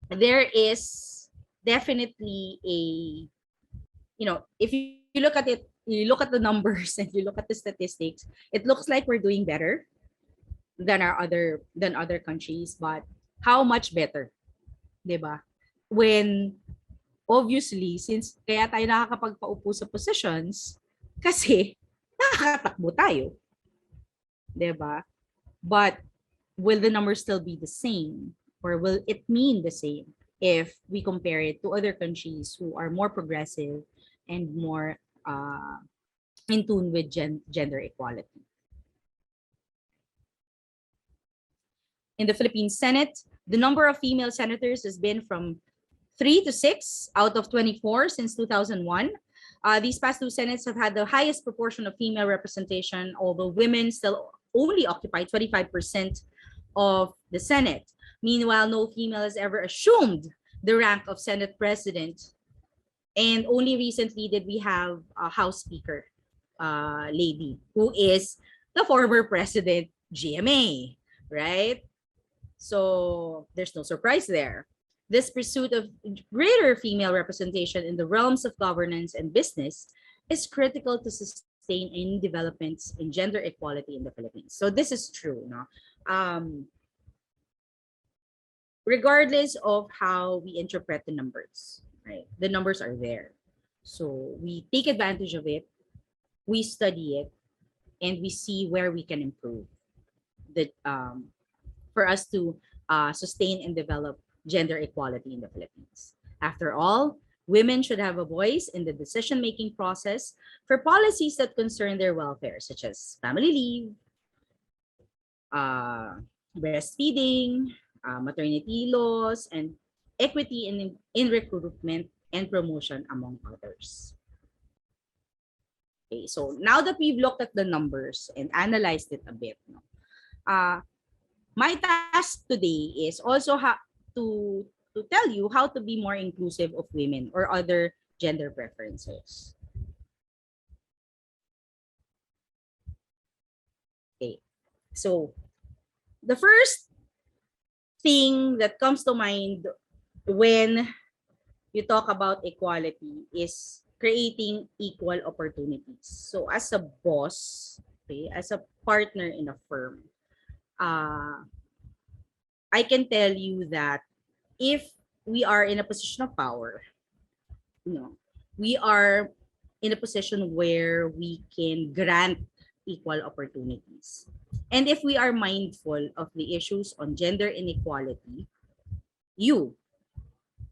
G: there is definitely a, if you look at it, you look at the numbers and you look at the statistics, it looks like we're doing better than other countries. But how much better? Diba? When obviously, since kaya tayo nakakapagpaupo sa positions, kasi nakakatakbo tayo. Diba? But will the numbers still be the same? Or will it mean the same if we compare it to other countries who are more progressive and more in tune with gender equality? In the Philippine Senate, the number of female senators has been from 3 to 6 out of 24 since 2001. These past two Senates have had the highest proportion of female representation, although women still only occupy 25% of the Senate. Meanwhile, no female has ever assumed the rank of Senate President. And only recently did we have a House Speaker lady who is the former President GMA, right? So there's no surprise there. This pursuit of greater female representation in the realms of governance and business is critical to sustain any developments in gender equality in the Philippines. So this is true, no? Regardless of how we interpret the numbers, right? The numbers are there. So we take advantage of it, we study it, and we see where we can improve for us to sustain and develop gender equality in the Philippines. After all, women should have a voice in the decision-making process for policies that concern their welfare, such as family leave, breastfeeding, maternity laws, and equity in recruitment and promotion, among others. Okay, so now that we've looked at the numbers and analyzed it a bit, my task today is also to tell you how to be more inclusive of women or other gender preferences. Okay, so the first thing that comes to mind when you talk about equality is creating equal opportunities. So as a boss, okay, as a partner in a firm, I can tell you that if we are in a position of power, we are in a position where we can grant equal opportunities. And if we are mindful of the issues on gender inequality, you,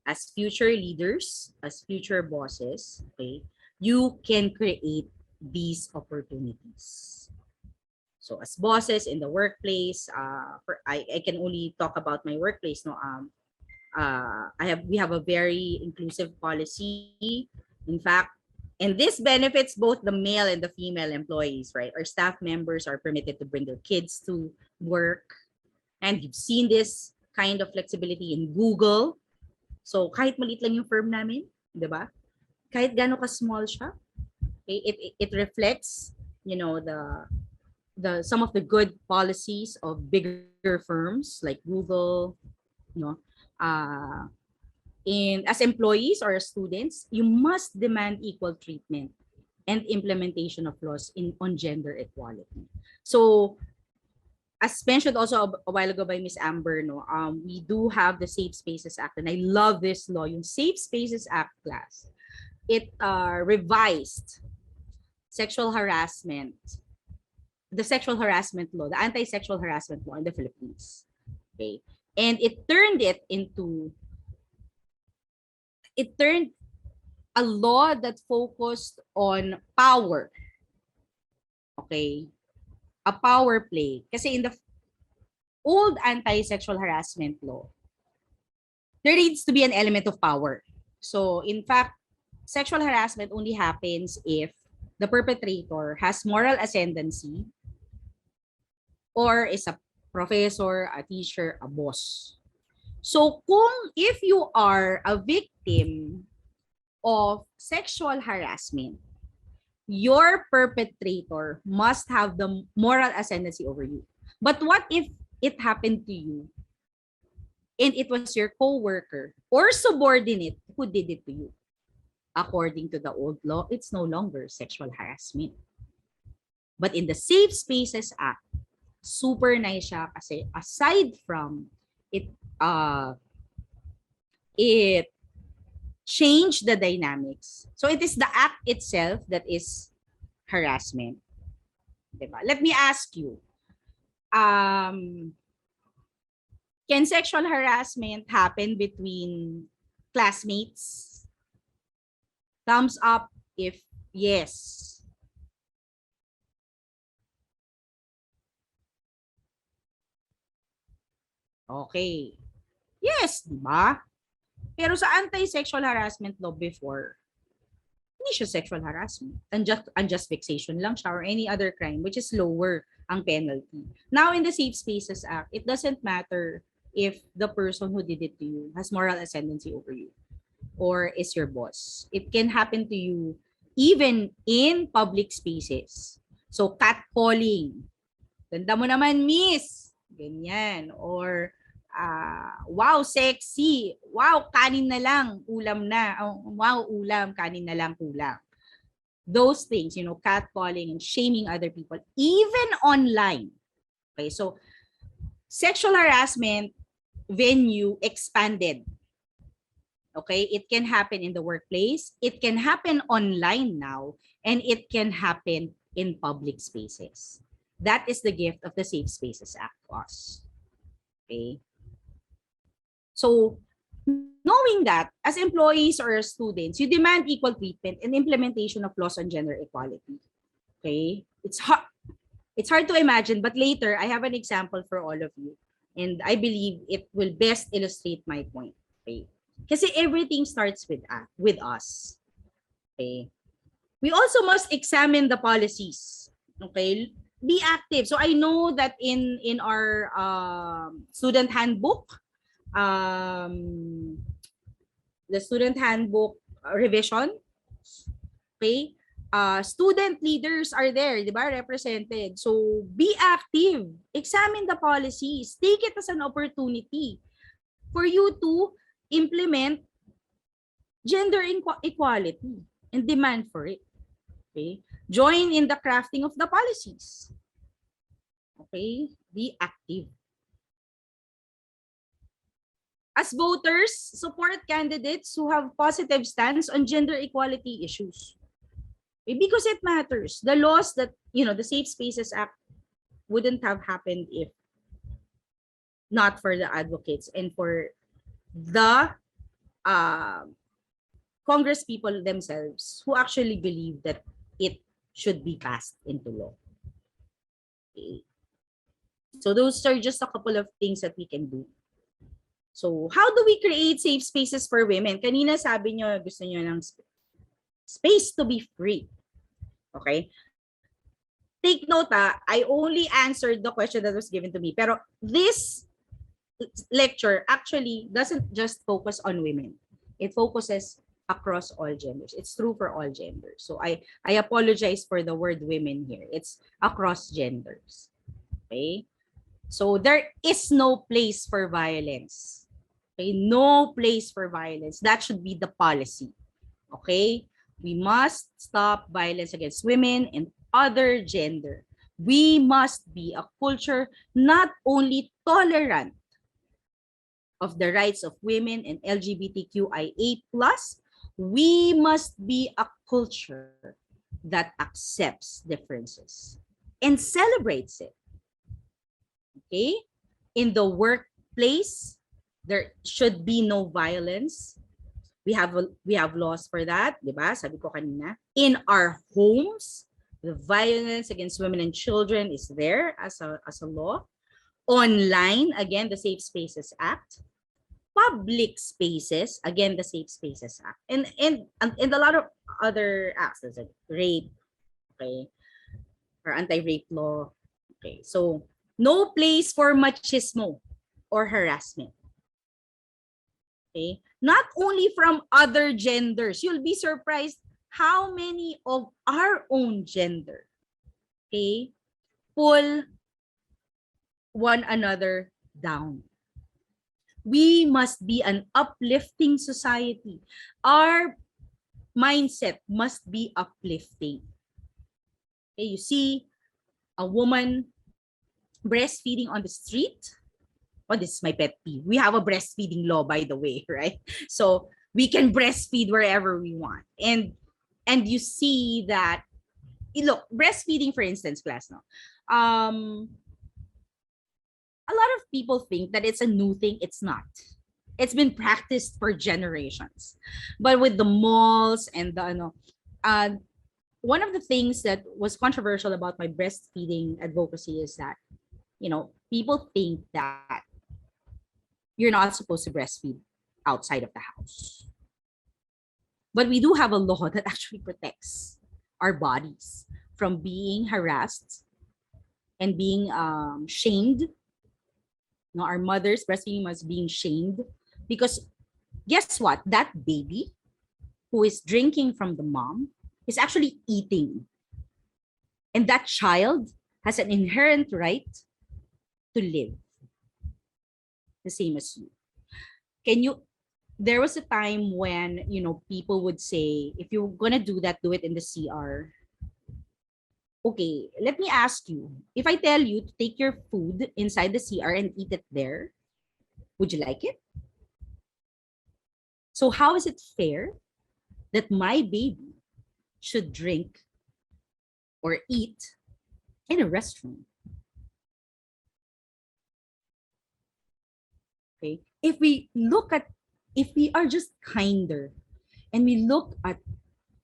G: as future leaders, as future bosses, okay, you can create these opportunities. So as bosses in the workplace, I can only talk about my workplace. No, we have a very inclusive policy. In fact, and this benefits both the male and the female employees, right? Our staff members are permitted to bring their kids to work, and you've seen this kind of flexibility in Google. So kahit maliit lang yung firm namin, 'di ba? Kahit gaano ka small siya, it reflects, the some of the good policies of bigger firms like Google, and as employees or as students, you must demand equal treatment and implementation of laws on gender equality. So as mentioned also a while ago by Miss Amber, we do have the Safe Spaces Act, and I love this law, yung Safe Spaces Act class. It revised sexual harassment, the sexual harassment law, the anti-sexual harassment law in the Philippines. Okay, and it turned a law that focused on power. Okay, a power play. Kasi in the old anti-sexual harassment law, there needs to be an element of power. So in fact, sexual harassment only happens if the perpetrator has moral ascendancy or is a professor, a teacher, a boss. So if you are a victim of sexual harassment, your perpetrator must have the moral ascendancy over you. But what if it happened to you and it was your co-worker or subordinate who did it to you? According to the old law, it's no longer sexual harassment. But in the Safe Spaces Act, super nice siya kasi aside from it changed the dynamics. So it is the act itself that is harassment. Diba? Let me ask you, can sexual harassment happen between classmates? Thumbs up if yes. Okay. Yes, di ba? Pero sa anti-sexual harassment law before, hindi siya sexual harassment. Unjust vexation lang siya or any other crime which is lower ang penalty. Now in the Safe Spaces Act, it doesn't matter if the person who did it to you has moral ascendancy over you or is your boss. It can happen to you even in public spaces. So catcalling. Ganda mo naman, miss. Ganyan. Or wow, sexy. Wow, kanin na lang, ulam na. Oh, wow, ulam, kanin na lang, kulang. Those things, catcalling and shaming other people, even online. Okay, so sexual harassment venue expanded. Okay, it can happen in the workplace, it can happen online now, and it can happen in public spaces. That is the gift of the Safe Spaces Act to us. Okay. So, knowing that, as employees or as students, you demand equal treatment and implementation of laws on gender equality. Okay? It's hard to imagine, but later, I have an example for all of you. And I believe it will best illustrate my point. Okay? Kasi everything starts with us. Okay? We also must examine the policies. Okay? Be active. So I know that in our student handbook, the student handbook revision, okay, student leaders are there, di ba, represented. So be active, examine the policies, take it as an opportunity for you to implement gender equality and demand for it. Okay, join in the crafting of the policies. Okay, be active. As voters, support candidates who have positive stance on gender equality issues. Okay, because it matters. The laws that, the Safe Spaces Act wouldn't have happened if not for the advocates and for the Congress people themselves who actually believe that it should be passed into law. Okay. So those are just a couple of things that we can do. So how do we create safe spaces for women? Kanina sabi nyo, gusto nyo ng space to be free. Okay? Take note, I only answered the question that was given to me. Pero this lecture actually doesn't just focus on women. It focuses across all genders. It's true for all genders. So I apologize for the word women here. It's across genders. Okay? So there is no place for violence. Okay? No place for violence. That should be the policy. Okay? We must stop violence against women and other gender. We must be a culture not only tolerant of the rights of women and LGBTQIA+, we must be a culture that accepts differences and celebrates it. Okay? In the workplace, there should be no violence. We have laws for that, di ba? Sabi ko kanina. In our homes, the violence against women and children is there as a law. Online, again, the Safe Spaces Act. Public spaces, again, the Safe Spaces Act. And a lot of other acts, like rape, okay, or anti-rape law. Okay, so no place for machismo or harassment. Okay, not only from other genders. You'll be surprised how many of our own gender, okay, pull one another down. We must be an uplifting society. Our mindset must be uplifting. Okay, you see a woman breastfeeding on the street. Oh, this is my pet peeve. We have a breastfeeding law, by the way, right? So we can breastfeed wherever we want. And you see that, look, breastfeeding, for instance, class, no? A lot of people think that it's a new thing. It's not. It's been practiced for generations. But with the malls and the, one of the things that was controversial about my breastfeeding advocacy is that, people think that you're not supposed to breastfeed outside of the house. But we do have a law that actually protects our bodies from being harassed and being shamed. No, our mothers, breastfeeding mothers being shamed because guess what? That baby who is drinking from the mom is actually eating. And that child has an inherent right to live the same as you. Can you there was a time when, people would say, if you're gonna do that, do it in the CR. Okay, let me ask you, if I tell you to take your food inside the CR and eat it there, would you like it? So how is it fair that my baby should drink or eat in a restroom? Okay, if we are just kinder and we look at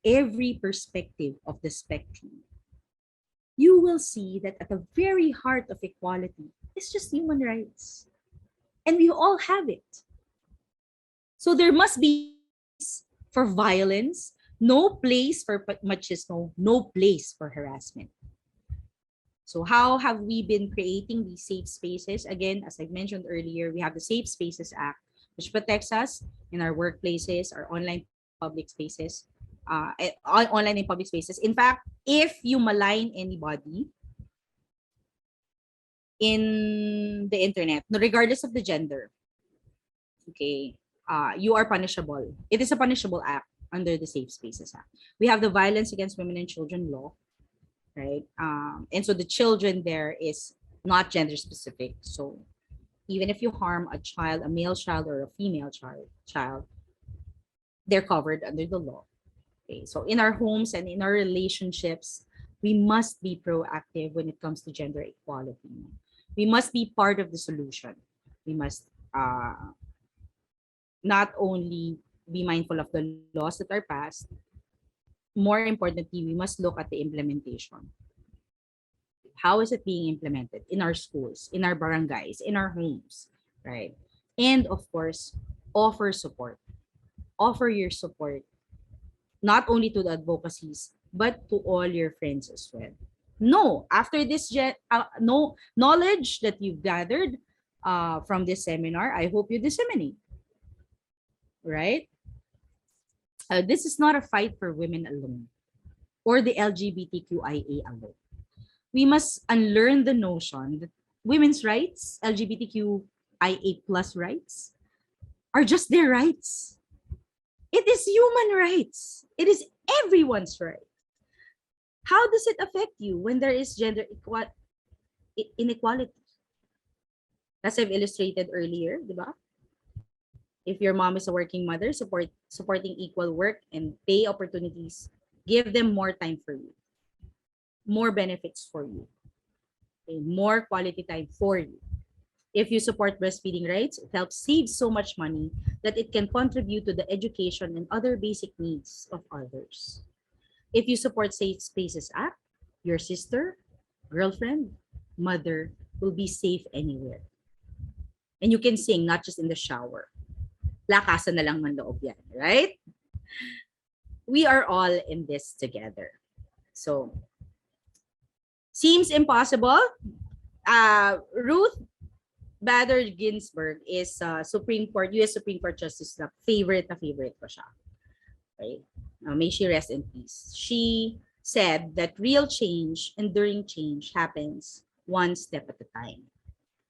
G: every perspective of the spectrum, you will see that at the very heart of equality is just human rights. And we all have it. So there must be for violence, no place for machismo, no place for harassment. So how have we been creating these safe spaces? Again, as I mentioned earlier, we have the Safe Spaces Act, which protects us in our workplaces, our online public spaces, online and public spaces. In fact, if you malign anybody in the internet, regardless of the gender, okay, you are punishable. It is a punishable act under the Safe Spaces Act. We have the Violence Against Women and Children law, right? And so the children there is not gender specific. So even if you harm a child, a male child or a female child, they're covered under the law. Okay, so in our homes and in our relationships, we must be proactive when it comes to gender equality. We must be part of the solution. We must not only be mindful of the laws that are passed, more importantly, we must look at the implementation. How is it being implemented in our schools, in our barangays, in our homes, right? And of course, offer support. Offer your support, not only to the advocacies, but to all your friends as well. No, after this no knowledge that you've gathered from this seminar, I hope you disseminate, right? This is not a fight for women alone or the LGBTQIA alone. We must unlearn the notion that women's rights, LGBTQIA plus rights, are just their rights. It is human rights. It is everyone's right. How does it affect you when there is gender inequality? As I've illustrated earlier, di ba? If your mom is a working mother, supporting equal work and pay opportunities, give them more time for you, more benefits for you, okay? More quality time for you. If you support breastfeeding rights, it helps save so much money that it can contribute to the education and other basic needs of others. If you support Safe Spaces Act, your sister, girlfriend, mother will be safe anywhere. And you can sing, not just in the shower. Lakasan na lang ng loob yan, right? We are all in this together. So, seems impossible. Ruth Bader Ginsburg is Supreme Court, U.S. Supreme Court Justice na favorite ko siya. Right? May she rest in peace. She said that real change, enduring change, happens one step at a time.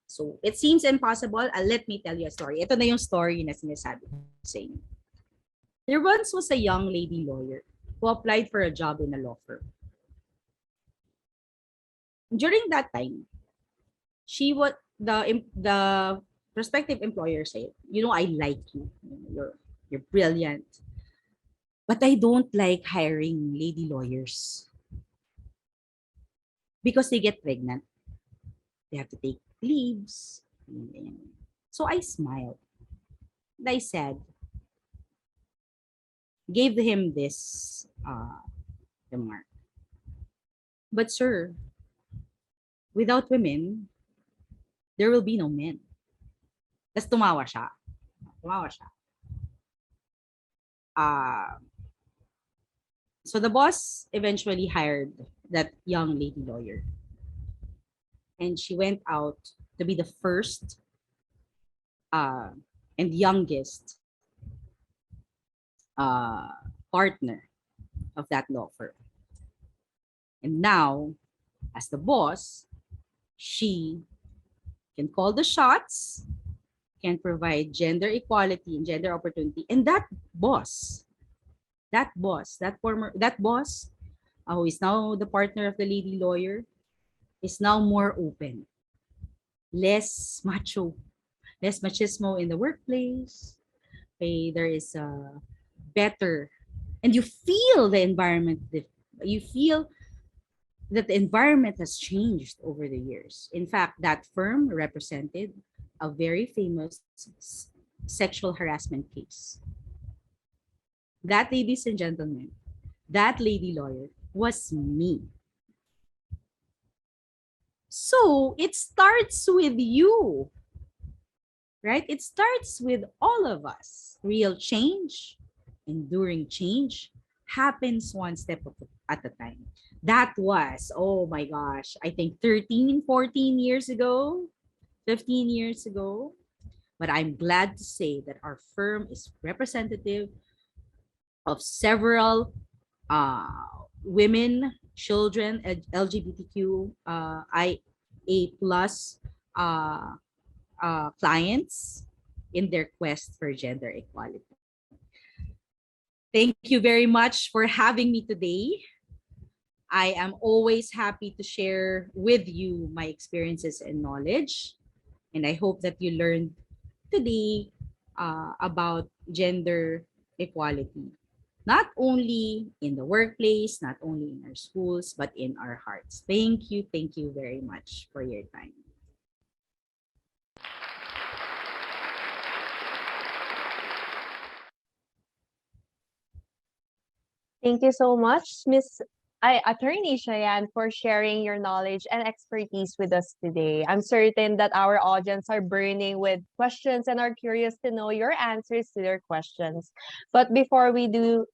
G: So it seems impossible. Let me tell you a story. Ito na yung story na sinasabi ko sa inyo. There once was a young lady lawyer who applied for a job in a law firm. During that time, the prospective employer said, I like you. You're brilliant. But I don't like hiring lady lawyers because they get pregnant. They have to take leaves. So I smiled. And I said, gave him this remark. But sir, without women, there will be no men. Tapos tumawa siya. uh, so the boss eventually hired that young lady lawyer, and she went out to be the first uh, and youngest uh, partner of that law firm. And now, as the boss, she can call the shots, can provide gender equality and gender opportunity. And that boss, who is now the partner of the lady lawyer, is now more open, less macho, less machismo in the workplace. Okay, there is a better, and you feel the environment, you feel that the environment has changed over the years. In fact, that firm represented a very famous sexual harassment case. That, ladies and gentlemen, that lady lawyer was me. So it starts with you, right? It starts with all of us. Real change, enduring change happens one step at a time. That was, oh my gosh, I think 13, 14 years ago, 15 years ago. But I'm glad to say that our firm is representative of several women, children, LGBTQIA plus clients in their quest for gender equality. Thank you very much for having me today. I am always happy to share with you my experiences and knowledge. And I hope that you learned today about gender equality, not only in the workplace, not only in our schools, but in our hearts. Thank you very much for your time.
B: Thank you so much, Attorney Shyanne, for sharing your knowledge and expertise with us today. I'm certain that our audience are burning with questions and are curious to know your answers to their questions. But before we do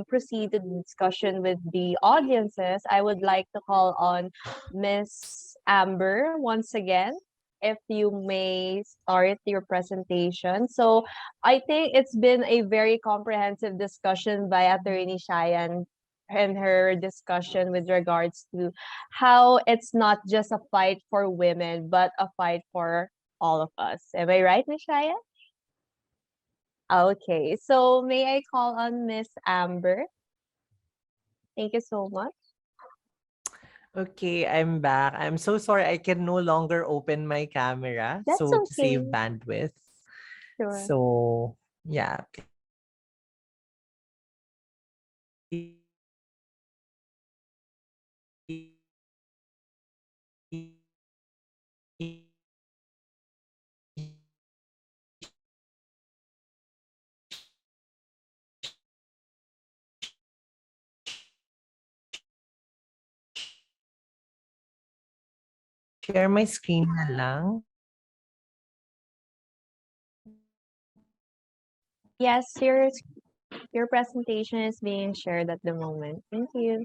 B: proceed to the discussion with the audiences, I would like to call on Miss Amber once again, if you may start your presentation. So I think it's been a very comprehensive discussion by Attorney Shyanne and her discussion with regards to how it's not just a fight for women, but a fight for all of us. Am I right, Ms. Shyanne? Okay, so may I call on Miss Amber? Thank you so much.
E: Okay, I'm back. I'm so sorry I can no longer open my camera,
B: That's
E: so to
B: okay.
E: save bandwidth.
B: Sure.
E: So, yeah. Share my screen na lang.
B: Yes, your presentation is being shared at the moment. Thank you.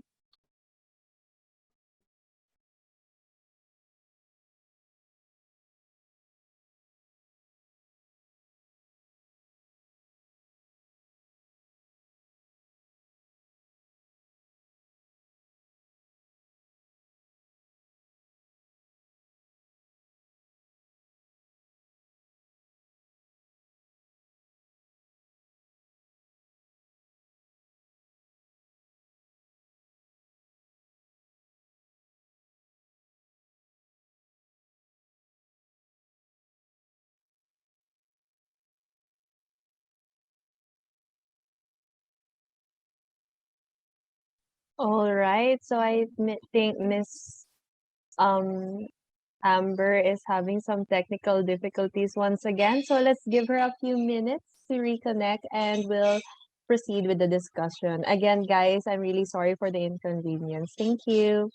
B: All right. So I think Miss um Amber is having some technical difficulties once again. So let's give her a few minutes to reconnect and we'll proceed with the discussion. Again, guys, I'm really sorry for the inconvenience. Thank you.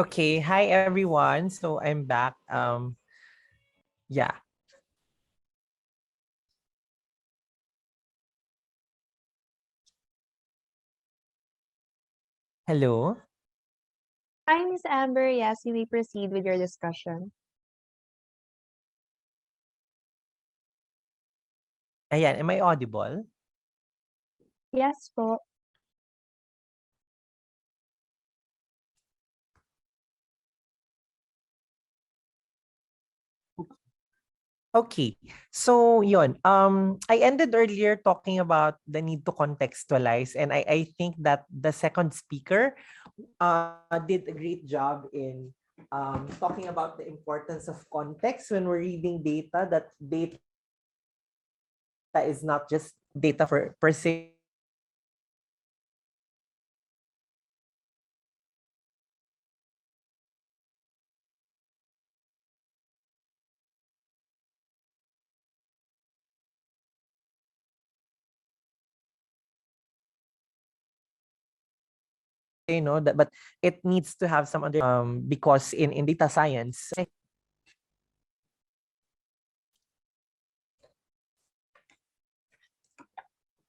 E: Okay, hi everyone. So I'm back. Yeah. Hello.
B: Hi, Miss Amber. Yes, you may proceed with your discussion.
E: Ayan, am I audible?
B: Yes po.
E: Okay. So yon. I ended earlier talking about the need to contextualize, and I think that the second speaker did a great job in talking about the importance of context when we're reading data. That data is not just data for per se, no, that, but it needs to have some under because in data science.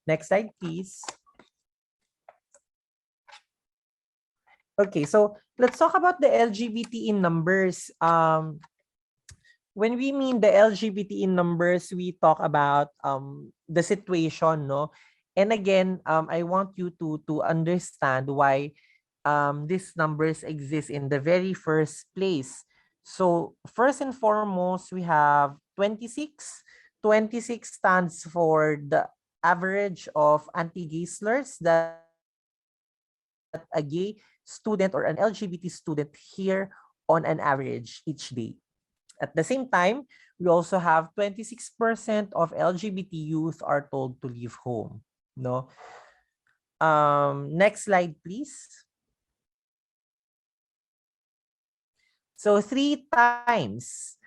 E: Next slide, please. Okay, so let's talk about the LGBT in numbers. When we mean the LGBT in numbers, we talk about the situation, no? And again, I want you to understand why these numbers exist in the very first place. So first and foremost, we have 26. 26 stands for the average of anti-gay slurs that a gay student or an LGBT student hear on an average each day. At the same time, we also have 26% of LGBT youth are told to leave home. No. Next slide, please. So three times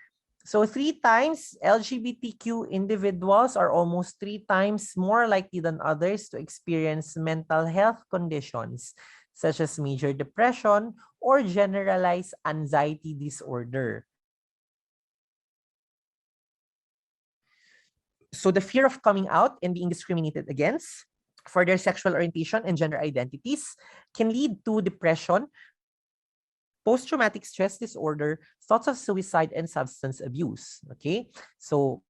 E: LGBTQ individuals are almost three times more likely than others to experience mental health conditions such as major depression or generalized anxiety disorder. So the fear of coming out and being discriminated against for their sexual orientation and gender identities can lead to depression, post-traumatic stress disorder, thoughts of suicide, and substance abuse. Okay? So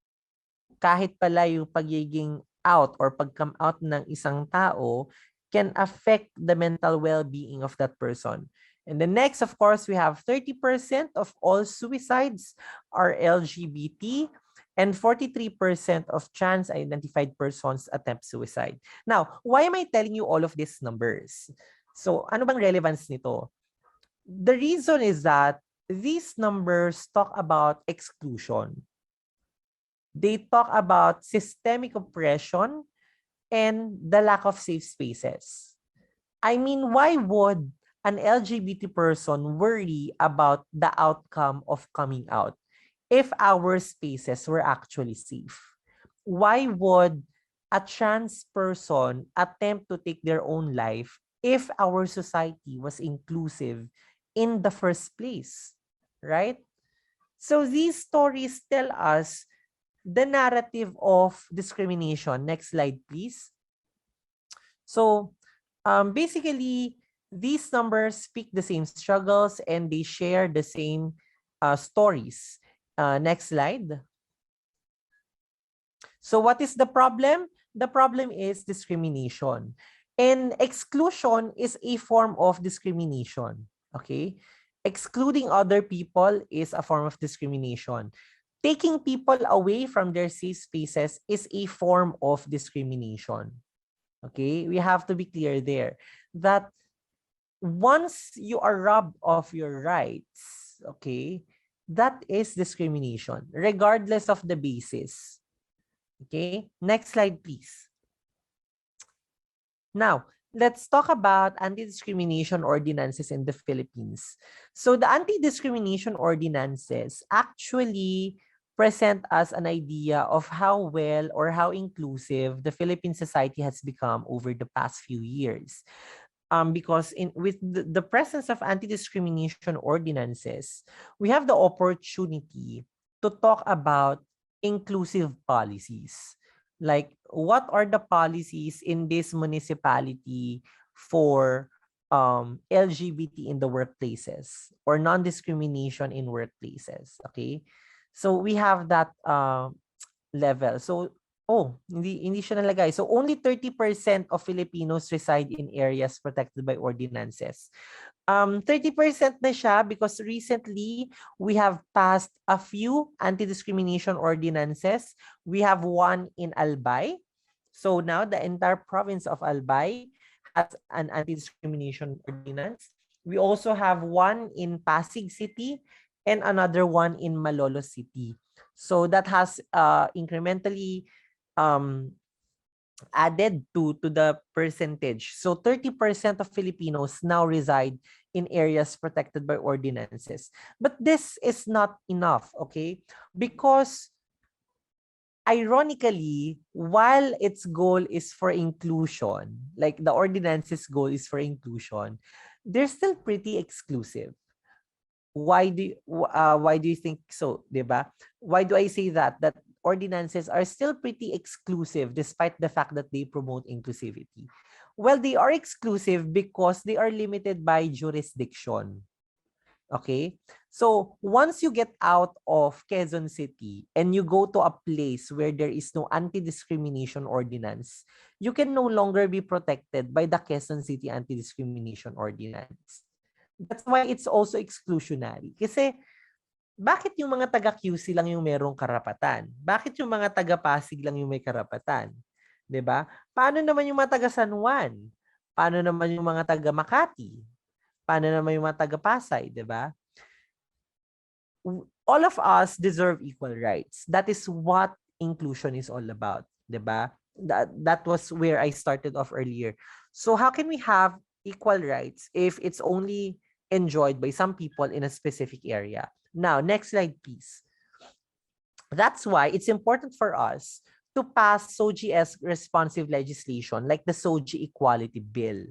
E: kahit pala yung pagiging out or pag-come out ng isang tao can affect the mental well-being of that person. And the next, of course, we have 30% of all suicides are LGBT and 43% of trans-identified persons attempt suicide. Now, why am I telling you all of these numbers? So, ano bang relevance nito? The reason is that these numbers talk about exclusion. They talk about systemic oppression and the lack of safe spaces. I mean, why would an LGBT person worry about the outcome of coming out if our spaces were actually safe? Why would a trans person attempt to take their own life if our society was inclusive in the first place? Right? So these stories tell us the narrative of discrimination. Next slide, please. So basically, these numbers speak the same struggles and they share the same stories. Next slide. So what is the problem? The problem is discrimination. And exclusion is a form of discrimination. Okay? Excluding other people is a form of discrimination. Taking people away from their safe spaces is a form of discrimination. Okay? We have to be clear there that once you are robbed of your rights, okay, that is discrimination, regardless of the basis. Okay, next slide, please. Now, let's talk about anti-discrimination ordinances in the Philippines. So the anti-discrimination ordinances actually present us an idea of how well or how inclusive the Philippine society has become over the past few years. because with the presence of anti-discrimination ordinances, we have the opportunity to talk about inclusive policies. Like, what are the policies in this municipality for LGBT in the workplaces or non-discrimination in workplaces? Okay, so we have that level. So, hindi siya nalagay. So, only 30% of Filipinos reside in areas protected by ordinances. 30% na siya because recently we have passed a few anti-discrimination ordinances. We have one in Albay. So now the entire province of Albay has an anti-discrimination ordinance. We also have one in Pasig City and another one in Malolos City. So that has incrementally added to the percentage. So 30% of Filipinos now reside in areas protected by ordinances. But this is not enough, okay? Because ironically, while its goal is for inclusion, like the ordinance's goal is for inclusion, they're still pretty exclusive. Why do you think so, diba? Why do I say that? That ordinances are still pretty exclusive despite the fact that they promote inclusivity. Well, they are exclusive because they are limited by jurisdiction. Okay? So, once you get out of Quezon City and you go to a place where there is no anti-discrimination ordinance, you can no longer be protected by the Quezon City Anti-Discrimination Ordinance. That's why it's also exclusionary. Kasi, bakit yung mga taga-QC lang yung merong karapatan? Bakit yung mga taga-Pasig lang yung may karapatan? 'Di ba? Paano naman yung mga taga-San Juan? Paano naman yung mga taga-Makati? Paano naman yung mga taga-Pasay, 'di ba? All of us deserve equal rights. That is what inclusion is all about, 'di ba? That was where I started off earlier. So how can we have equal rights if it's only enjoyed by some people in a specific area? Now, next slide, please. That's why it's important for us to pass SOGI's responsive legislation like the SOGI Equality Bill.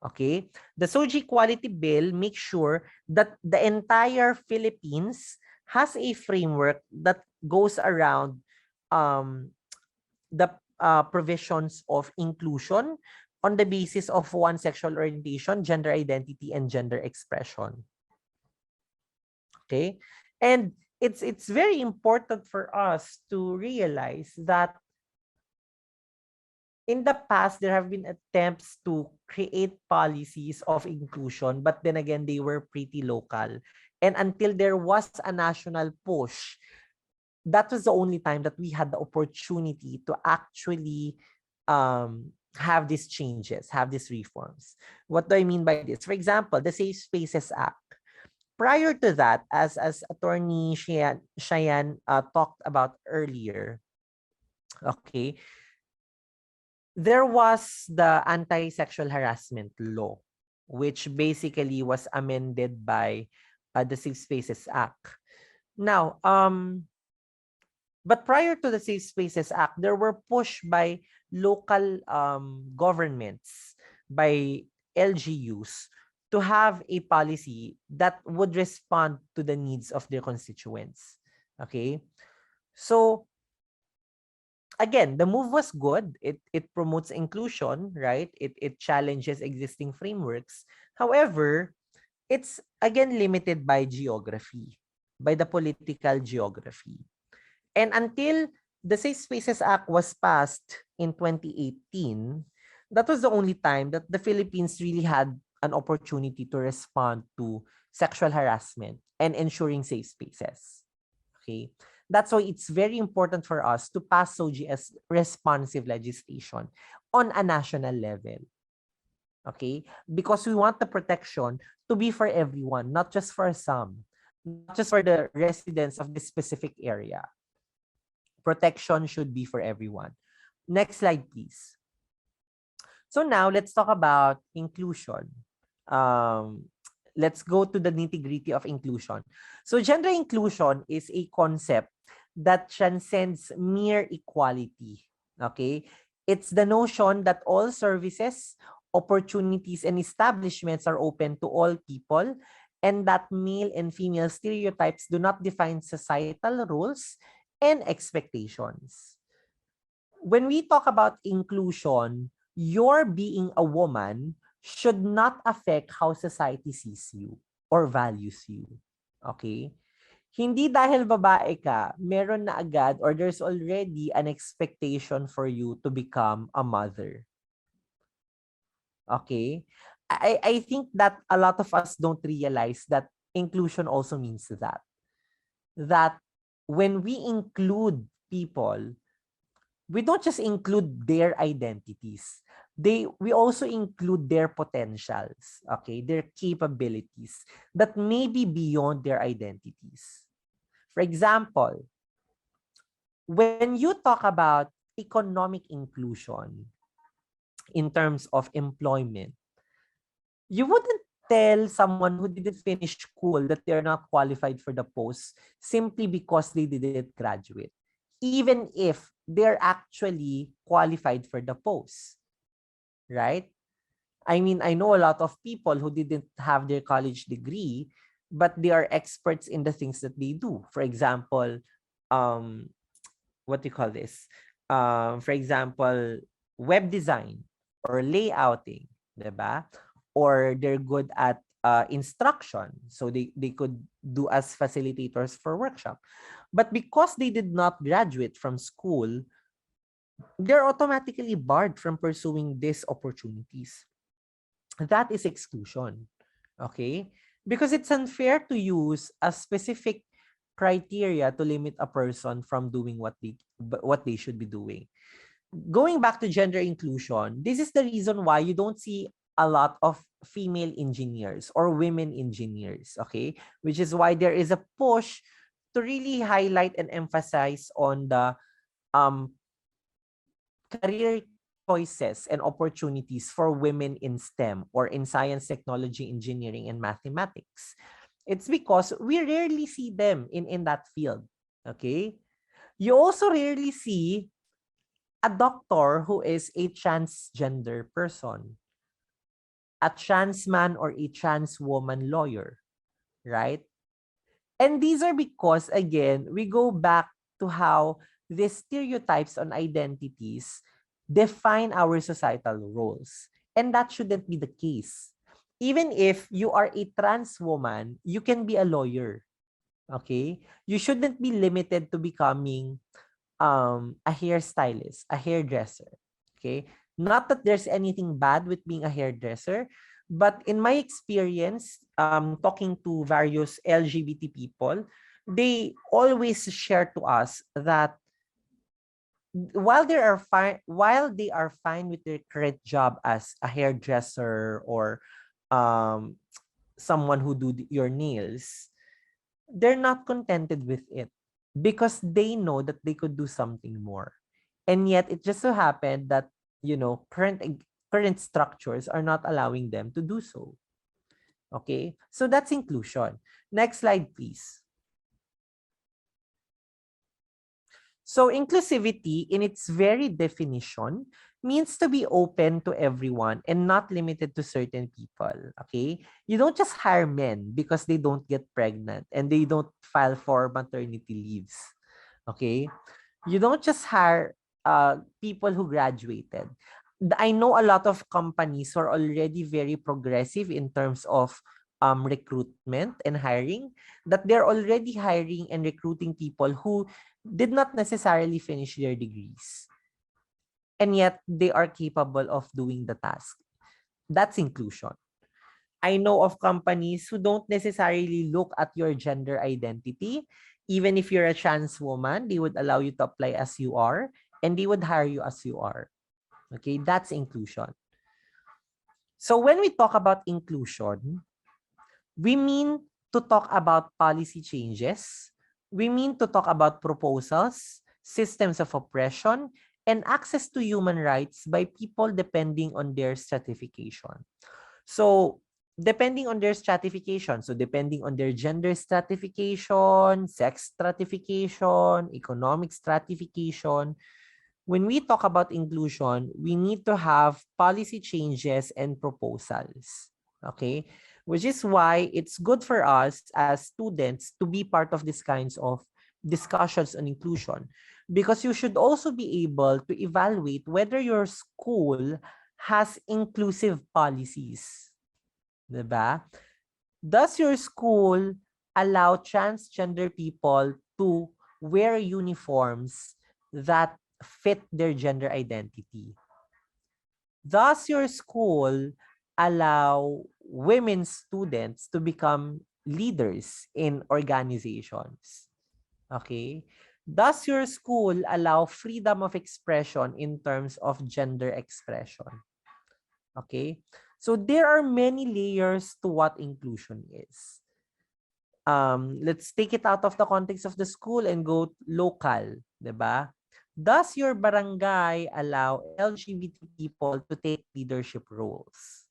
E: Okay? The SOGI Equality Bill makes sure that the entire Philippines has a framework that goes around the provisions of inclusion on the basis of one sexual orientation, gender identity, and gender expression. Okay? And it's very important for us to realize that in the past, there have been attempts to create policies of inclusion, but then again, they were pretty local. And until there was a national push, that was the only time that we had the opportunity to actually have these changes, have these reforms. What do I mean by this? For example, the Safe Spaces Act. Prior to that, as Attorney Shyanne talked about earlier, okay, there was the anti-sexual harassment law, which basically was amended by the Safe Spaces Act. Now, but prior to the Safe Spaces Act, there were pushed by local governments, by LGUs, to have a policy that would respond to the needs of their constituents. Okay? So, again, the move was good. It promotes inclusion, right? It challenges existing frameworks. However, it's again limited by geography, by the political geography. And until the Safe Spaces Act was passed in 2018, that was the only time that the Philippines really had an opportunity to respond to sexual harassment and ensuring safe spaces. Okay? That's why it's very important for us to pass SOGI as responsive legislation on a national level. Okay? Because we want the protection to be for everyone, not just for some, not just for the residents of this specific area. Protection should be for everyone. Next slide, please. So now let's talk about inclusion. Let's go to the nitty-gritty of inclusion. So gender inclusion is a concept that transcends mere equality. Okay? It's the notion that all services, opportunities and establishments are open to all people, and that male and female stereotypes do not define societal roles and expectations. When we talk about inclusion, your being a woman should not affect how society sees you or values you. Okay? Hindi dahil babae ka, meron na agad or there's already an expectation for you to become a mother. Okay? I think that a lot of us don't realize that inclusion also means that. That when we include people, we don't just include their identities. We also include their potentials, okay, their capabilities that may be beyond their identities. For example, when you talk about economic inclusion in terms of employment, you wouldn't tell someone who didn't finish school that they're not qualified for the post simply because they didn't graduate, even if they're actually qualified for the post, right? I mean, I know a lot of people who didn't have their college degree, but they are experts in the things that they do. For example, what do you call this? For example, web design or layouting, diba? Or they're good at instruction, so they could do as facilitators for workshop. But because they did not graduate from school, they're automatically barred from pursuing these opportunities. That is exclusion, okay? Because it's unfair to use a specific criteria to limit a person from doing what they should be doing. Going back to gender inclusion, this is the reason why you don't see a lot of female engineers or women engineers, okay? Which is why there is a push to really highlight and emphasize on the career choices and opportunities for women in STEM or in science, technology, engineering, and mathematics. It's because we rarely see them in that field, okay? You also rarely see a doctor who is a transgender person, a trans man or a trans woman lawyer, right? And these are because, again, we go back to how the stereotypes on identities define our societal roles. And that shouldn't be the case. Even if you are a trans woman, you can be a lawyer. Okay? You shouldn't be limited to becoming a hairstylist, a hairdresser. Okay? Not that there's anything bad with being a hairdresser, but in my experience, talking to various LGBT people, they always share to us that while they are fine with their current job as a hairdresser or um, someone who do your nails, they're not contented with it because they know that they could do something more. And yet it just so happened that, current structures are not allowing them to do so. Okay? So that's inclusion. Next slide, please. So inclusivity in its very definition means to be open to everyone and not limited to certain people, okay? You don't just hire men because they don't get pregnant and they don't file for maternity leaves, okay? You don't just hire people who graduated. I know a lot of companies who are already very progressive in terms of recruitment and hiring, that they're already hiring and recruiting people who did not necessarily finish their degrees. And yet they are capable of doing the task. That's inclusion. I know of companies who don't necessarily look at your gender identity. Even if you're a trans woman, they would allow you to apply as you are, and they would hire you as you are. Okay, that's inclusion. So when we talk about inclusion, we mean to talk about policy changes. We mean to talk about proposals, systems of oppression, and access to human rights by people depending on their stratification. So, depending on their stratification, so depending on their gender stratification, sex stratification, economic stratification, when we talk about inclusion, we need to have policy changes and proposals. Okay? Which is why it's good for us as students to be part of these kinds of discussions on inclusion. Because you should also be able to evaluate whether your school has inclusive policies. Diba? Does your school allow transgender people to wear uniforms that fit their gender identity? Does your school allow women students to become leaders in organizations? Okay. Does your school allow freedom of expression in terms of gender expression? Okay. So there are many layers to what inclusion is. Let's take it out of the context of the school and go local, 'di ba? Does your barangay allow LGBT people to take leadership roles?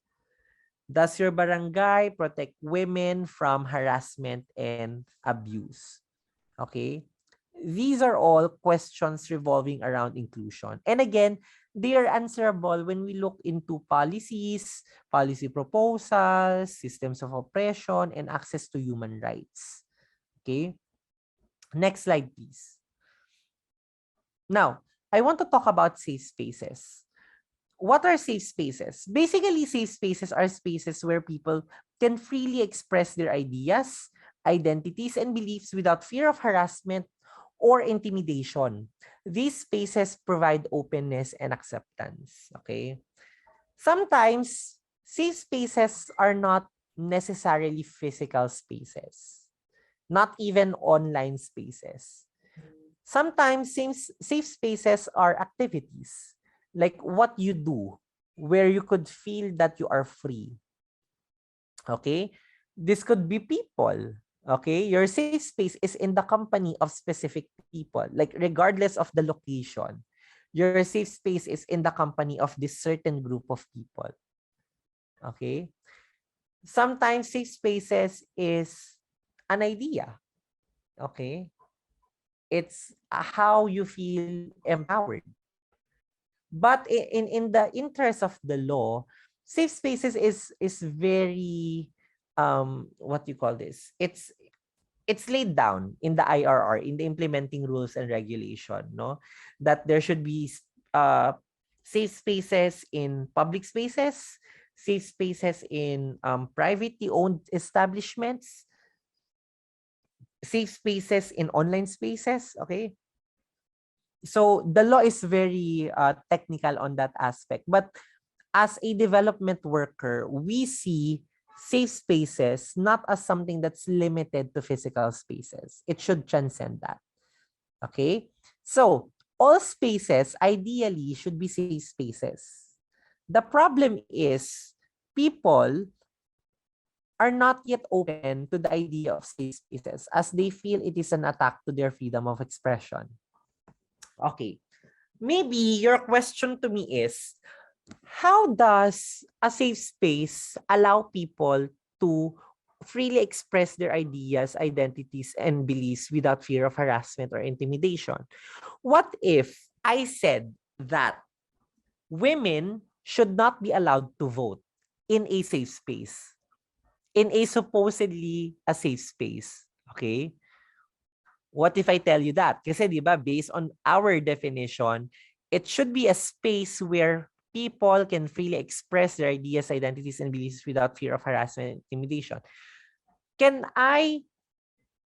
E: Does your barangay protect women from harassment and abuse? Okay? These are all questions revolving around inclusion. And again, they are answerable when we look into policies, policy proposals, systems of oppression, and access to human rights. Okay? Next slide, please. Now, I want to talk about safe spaces. What are safe spaces? Basically, safe spaces are spaces where people can freely express their ideas, identities, and beliefs without fear of harassment or intimidation. These spaces provide openness and acceptance. Okay. Sometimes safe spaces are not necessarily physical spaces, not even online spaces. Sometimes safe spaces are activities like what you do where you could feel that you are free. Okay? This could be people. Okay? Your safe space is in the company of specific people, like regardless of the location. Your safe space is in the company of this certain group of people. Okay? Sometimes safe spaces is an idea. Okay? It's how you feel empowered. But in the interest of the law, safe spaces is very what do you call this? It's laid down in the IRR, in the implementing rules and regulation, no? That there should be safe spaces in public spaces, safe spaces in privately owned establishments, safe spaces in online spaces, okay? So the law is very technical on that aspect. But as a development worker, we see safe spaces not as something that's limited to physical spaces. It should transcend that. Okay? So all spaces ideally should be safe spaces. The problem is people are not yet open to the idea of safe spaces as they feel it is an attack to their freedom of expression. Okay. Maybe your question to me is, how does a safe space allow people to freely express their ideas, identities, and beliefs without fear of harassment or intimidation? What if I said that women should not be allowed to vote in a safe space, in a supposedly a safe space? Okay? What if I tell you that? Kasi di ba, based on our definition, it should be a space where people can freely express their ideas, identities, and beliefs without fear of harassment and intimidation. Can I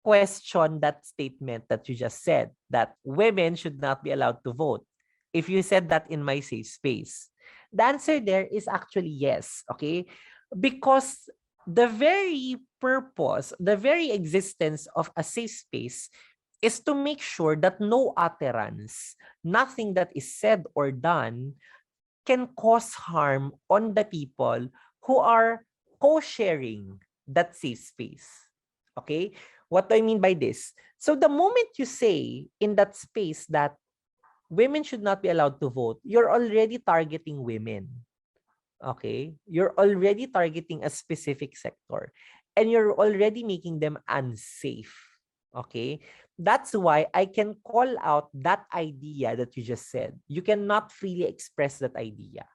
E: question that statement that you just said, that women should not be allowed to vote, if you said that in my safe space? The answer there is actually yes, okay? Because the very purpose, the very existence of a safe space is to make sure that no utterance, nothing that is said or done can cause harm on the people who are co-sharing that safe space. Okay? What do I mean by this? So the moment you say in that space that women should not be allowed to vote, you're already targeting women. Okay? You're already targeting a specific sector and you're already making them unsafe. Okay? That's why I can call out that idea that you just said. You cannot freely express that idea.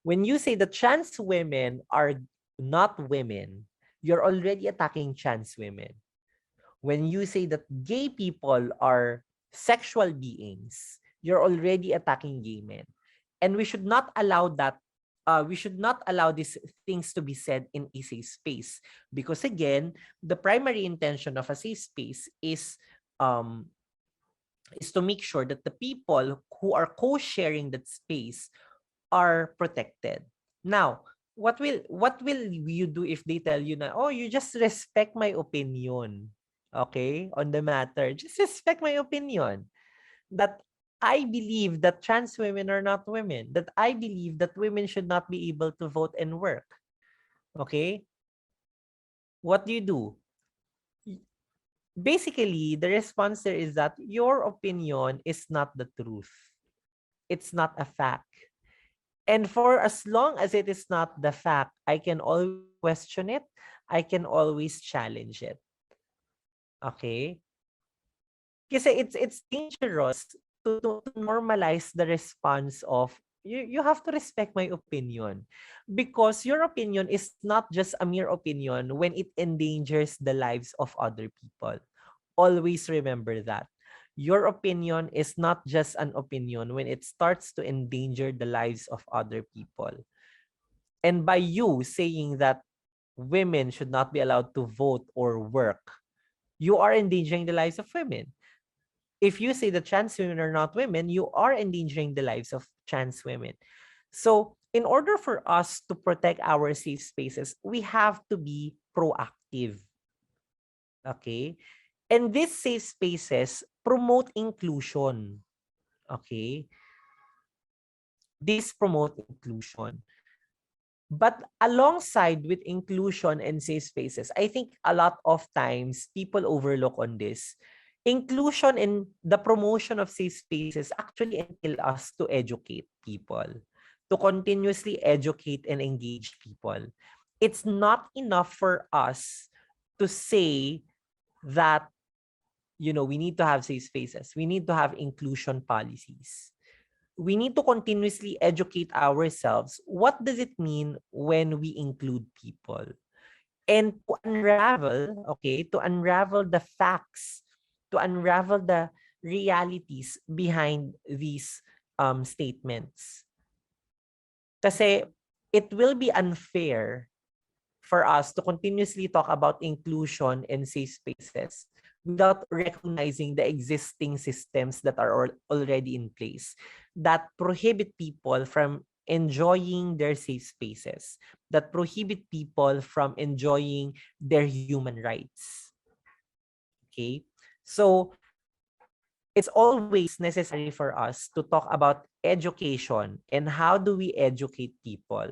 E: When you say that trans women are not women, you're already attacking trans women. When you say that gay people are sexual beings, you're already attacking gay men. And we should not allow that. We should not allow these things to be said in a safe space. Because again, the primary intention of a safe space um, is to make sure that the people who are co-sharing that space are protected. Now, what will you do if they tell you na, oh, you just respect my opinion, okay, on the matter? Just respect my opinion that I believe that trans women are not women, that I believe that women should not be able to vote and work. Okay? What do? Basically, the response there is that your opinion is not the truth. It's not a fact. And for as long as it is not the fact, I can always question it. I can always challenge it. Okay? Kasi it's dangerous to normalize the response of you have to respect my opinion, because your opinion is not just a mere opinion when it endangers the lives of other people. Always remember that. Your opinion is not just an opinion when it starts to endanger the lives of other people. And by you saying that women should not be allowed to vote or work, you are endangering the lives of women. If you say that trans women are not women, you are endangering the lives of trans women. So, in order for us to protect our safe spaces, we have to be proactive. Okay? And these safe spaces promote inclusion. Okay? These promote inclusion. But alongside with inclusion and safe spaces, I think a lot of times people overlook on this. Inclusion and the promotion of safe spaces actually entail us to educate people, to continuously educate and engage people. It's not enough for us to say that, we need to have safe spaces. We need to have inclusion policies. We need to continuously educate ourselves. What does it mean when we include people? And to unravel the facts, to unravel the realities behind these statements. Kasi it will be unfair for us to continuously talk about inclusion and safe spaces without recognizing the existing systems that are already in place that prohibit people from enjoying their safe spaces, that prohibit people from enjoying their human rights. Okay? So, it's always necessary for us to talk about education and how do we educate people.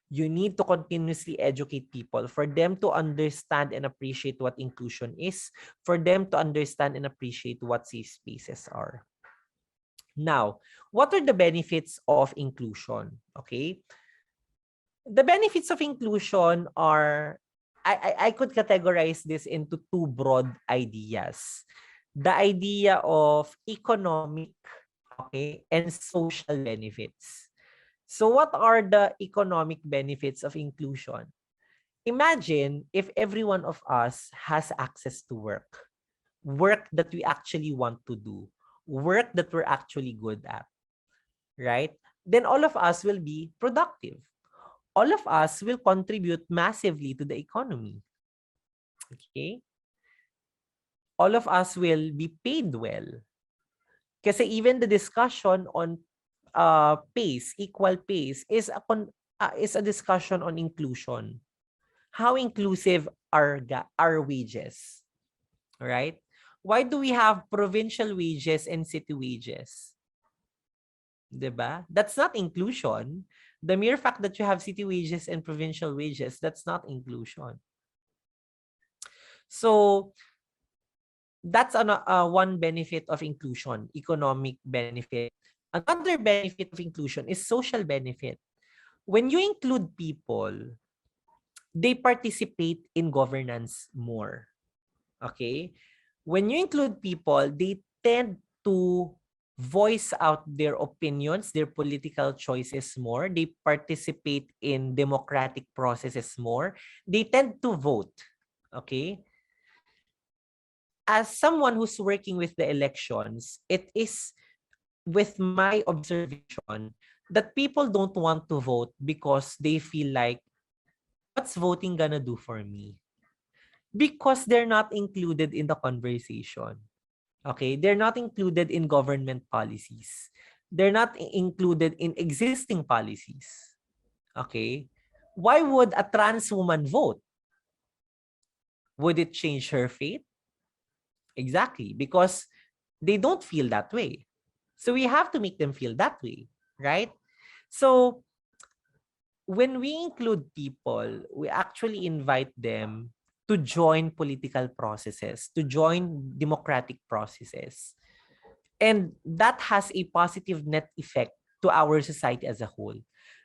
E: You need to continuously educate people for them to understand and appreciate what inclusion is, for them to understand and appreciate what safe spaces are. Now, what are the benefits of inclusion? Okay. The benefits of inclusion are, I could categorize this into two broad ideas. The idea of economic, okay, and social benefits. So what are the economic benefits of inclusion? Imagine if every one of us has access to work that we actually want to do, work that we're actually good at, right? Then all of us will be productive. All of us will contribute massively to the economy. Okay? All of us will be paid well. Kasi even the discussion on equal pays is a discussion on inclusion. How inclusive are our wages? All right? Why do we have provincial wages and city wages? 'Di ba? That's not inclusion. The mere fact that you have city wages and provincial wages, that's not inclusion. So that's one benefit of inclusion, economic benefit. Another benefit of inclusion is social benefit. When you include people, they participate in governance more. Okay? When you include people, they tend to voice out their opinions, their political choices more. They participate in democratic processes more. They tend to vote. Okay? As someone who's working with the elections, it is with my observation that people don't want to vote because they feel like, what's voting gonna do for me? Because they're not included in the conversation. Okay? They're not included in government policies. They're not included in existing policies. Okay? Why would a trans woman vote? Would it change her fate? Exactly, because they don't feel that way. So we have to make them feel that way, right? So when we include people, we actually invite them to join political processes, to join democratic processes. And that has a positive net effect to our society as a whole.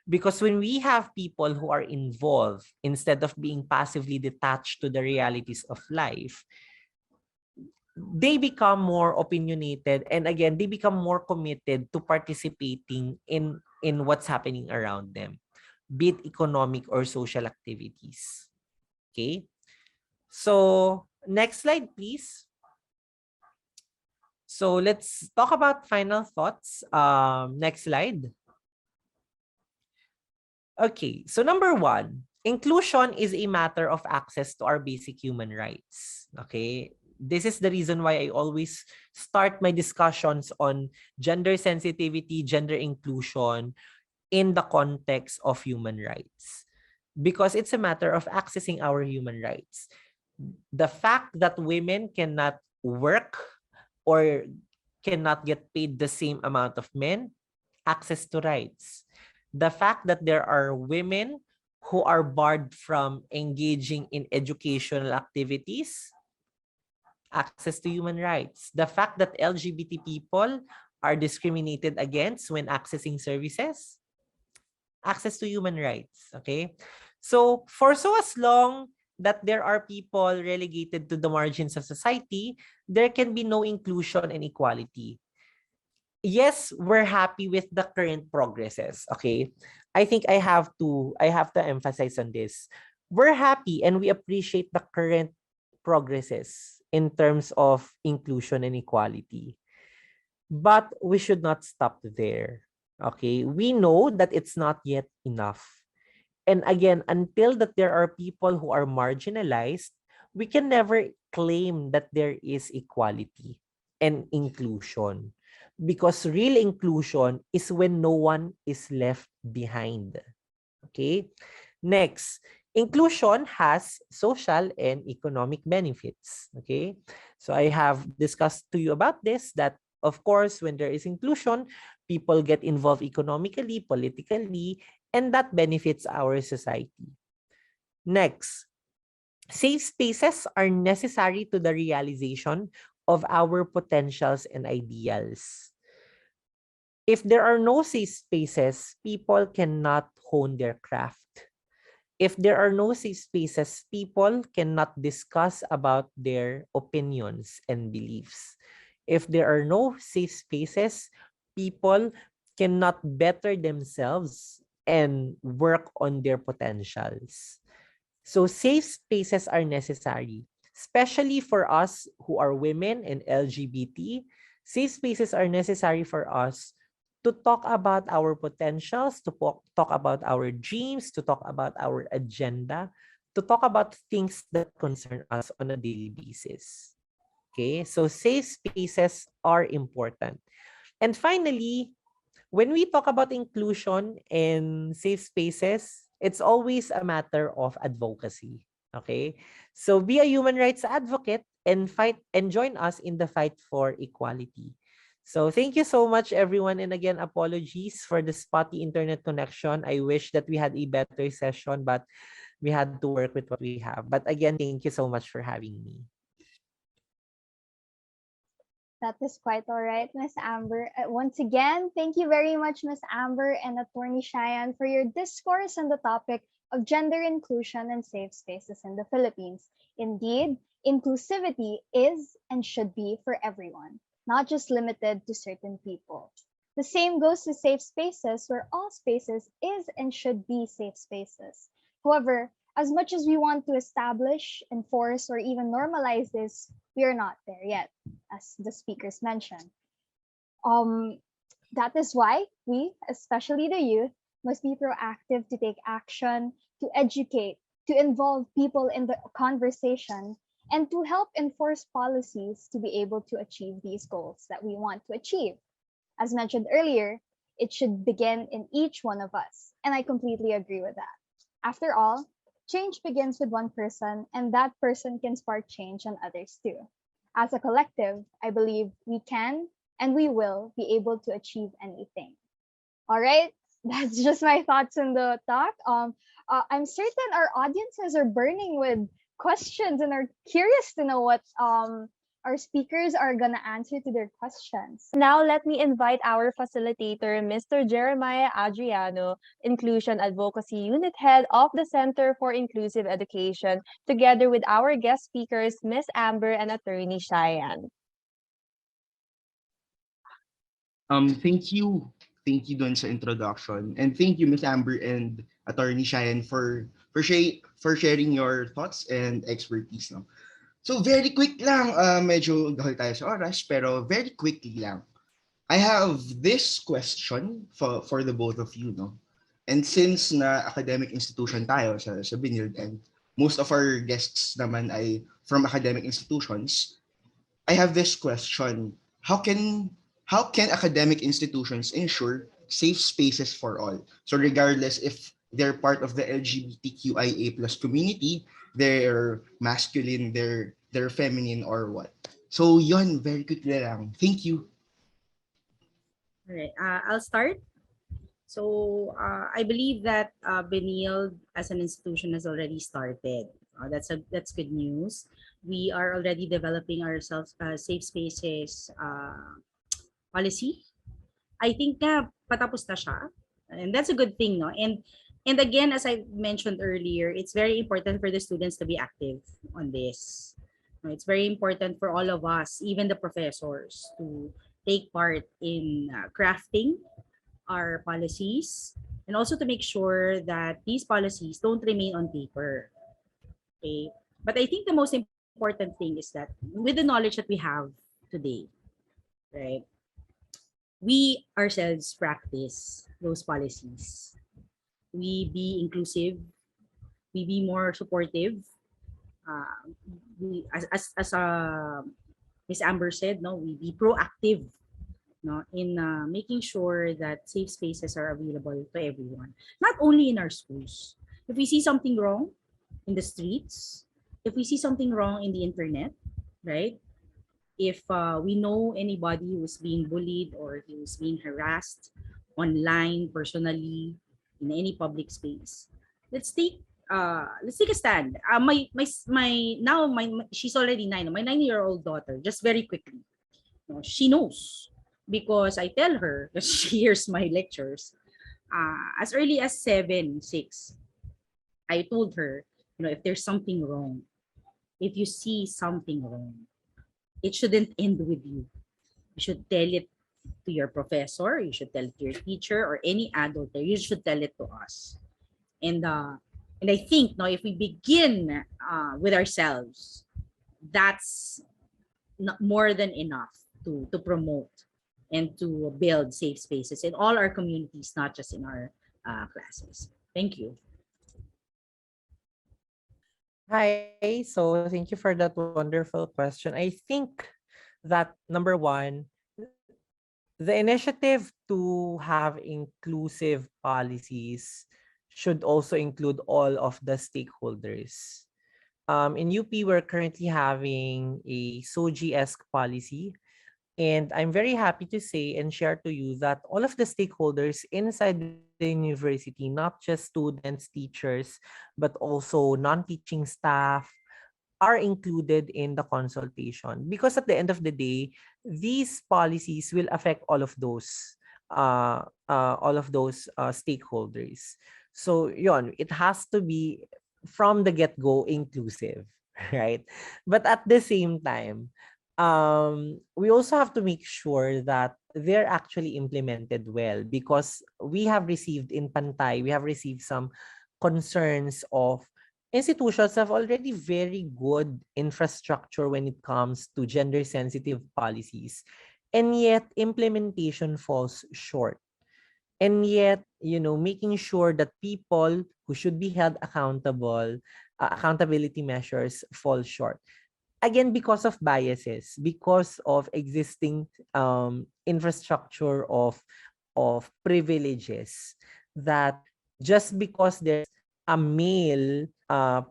E: Because when we have people who are involved, instead of being passively detached to the realities of life, they become more opinionated, and again they become more committed to participating in what's happening around them, be it economic or social activities. Okay, so next slide please. So let's talk about final thoughts. Next slide. Okay, so number one, inclusion is a matter of access to our basic human rights. Okay, this is the reason why I always start my discussions on gender sensitivity, gender inclusion in the context of human rights, because it's a matter of accessing our human rights. The fact that women cannot work or cannot get paid the same amount of men, access to rights. The fact that there are women who are barred from engaging in educational activities, access to human rights. The fact that LGBT people are discriminated against when accessing services, access to human rights. Okay? So, for so as long that there are people relegated to the margins of society, there can be no inclusion and equality. Yes, we're happy with the current progresses. Okay, I think I have to emphasize on this. We're happy and we appreciate the current progresses in terms of inclusion and equality, but we should not stop there. Okay, we know that it's not yet enough, and again, until that there are people who are marginalized, we can never claim that there is equality and inclusion, because real inclusion is when no one is left behind. Okay, next, inclusion has social and economic benefits. Okay, so I have discussed to you about this, that of course when there is inclusion, people get involved economically, politically, and that benefits our society. Next, safe spaces are necessary to the realization of our potentials and ideals. If there are no safe spaces, people cannot hone their craft. If there are no safe spaces, people cannot discuss about their opinions and beliefs. If there are no safe spaces, people cannot better themselves and work on their potentials. So safe spaces are necessary, especially for us who are women and LGBT. Safe spaces are necessary for us to talk about our potentials, to talk about our dreams, to talk about our agenda, to talk about things that concern us on a daily basis. Okay, so safe spaces are important. And finally, when we talk about inclusion and safe spaces, it's always a matter of advocacy. Okay? So be a human rights advocate and fight and join us in the fight for equality. So thank you so much, everyone. And again, apologies for the spotty internet connection. I wish that we had a better session, but we had to work with what we have. But again, thank you so much for having me.
A: That is quite all right, Miss Amber. Once again, thank you very much, Miss Amber and Attorney Shyanne, for your discourse on the topic of gender inclusion and safe spaces in the Philippines. Indeed, Inclusivity is and should be for everyone, not just limited to certain people. The same goes to safe spaces, where all spaces is and should be safe spaces. However, as much as we want to establish, enforce, or even normalize this, we are not there yet, as the speakers mentioned. Um, that is why we, especially the youth, must be proactive to take action, to educate, to involve people in the conversation, and to help enforce policies to be able to achieve these goals that we want to achieve. As mentioned earlier, it should begin in each one of us, and I completely agree with that. After all, change begins with one person, and that person can spark change on others too. As a collective, I believe we can and we will be able to achieve anything. All right, that's just my thoughts on the talk. I'm certain our audiences are burning with questions and are curious to know what our speakers are gonna answer to their questions.
B: Now, let me invite our facilitator, Mr. Jeremiah Adriano, Inclusion Advocacy Unit Head of the Center for Inclusive Education, together with our guest speakers, Ms. Amber and Attorney Cheyenne.
H: Thank you. Thank you dun sa introduction. And thank you, Miss Amber and Attorney Shyanne for sharing your thoughts and expertise. No? So very quick lang, medyo gahol tayo sa oras, pero very quickly lang. I have this question for the both of you. No? And since na academic institution tayo sa Benilde, and most of our guests naman ay from academic institutions, I have this question. How can academic institutions ensure safe spaces for all? So regardless if they're part of the LGBTQIA plus community, they're masculine, they're feminine or what. So yon, very quickly lang. Thank you.
G: All right, I'll start. So I believe that Benilde as an institution has already started. That's good news. We are already developing ourselves safe spaces policy. I think patapos na siya, and that's a good thing, no? And again, as I mentioned earlier, it's very important for the students to be active on this. It's very important for all of us, even the professors, to take part in crafting our policies, and also to make sure that these policies don't remain on paper. Okay, but I think the most important thing is that with the knowledge that we have today, right, we ourselves practice those policies. We be inclusive, we be more supportive. Uh, we, as Miss Amber said, no, we be proactive, no, in making sure that safe spaces are available to everyone, not only in our schools. If we see something wrong in the streets, if we see something wrong in the internet, right? If we know anybody who's being bullied or who's being harassed online, personally, in any public space, let's take a stand. She's already 9. My 9-year-old daughter, just very quickly, she knows because I tell her because she hears my lectures. As early as 7, 6, I told her, if there's something wrong, if you see something wrong, it shouldn't end with you. You should tell it to your professor, you should tell it to your teacher or any adult there. You should tell it to us. And I think now if we begin with ourselves, that's not more than enough to promote and to build safe spaces in all our communities, not just in our classes. Thank you.
E: Hi, so thank you for that wonderful question. I think that number one, the initiative to have inclusive policies should also include all of the stakeholders. In UP, we're currently having a SOGI-esque policy. And I'm very happy to say and share to you that all of the stakeholders inside the university, not just students, teachers, but also non-teaching staff, are included in the consultation. Because at the end of the day, these policies will affect all of those stakeholders. So, yon, it has to be from the get-go inclusive. right? But at the same time, we also have to make sure that they're actually implemented well, because we have received in Pantay, we have received some concerns of institutions have already very good infrastructure when it comes to gender sensitive policies, and yet implementation falls short. And yet, making sure that people who should be held accountable, accountability measures fall short. Again, because of biases, because of existing infrastructure of privileges, that just because there's a male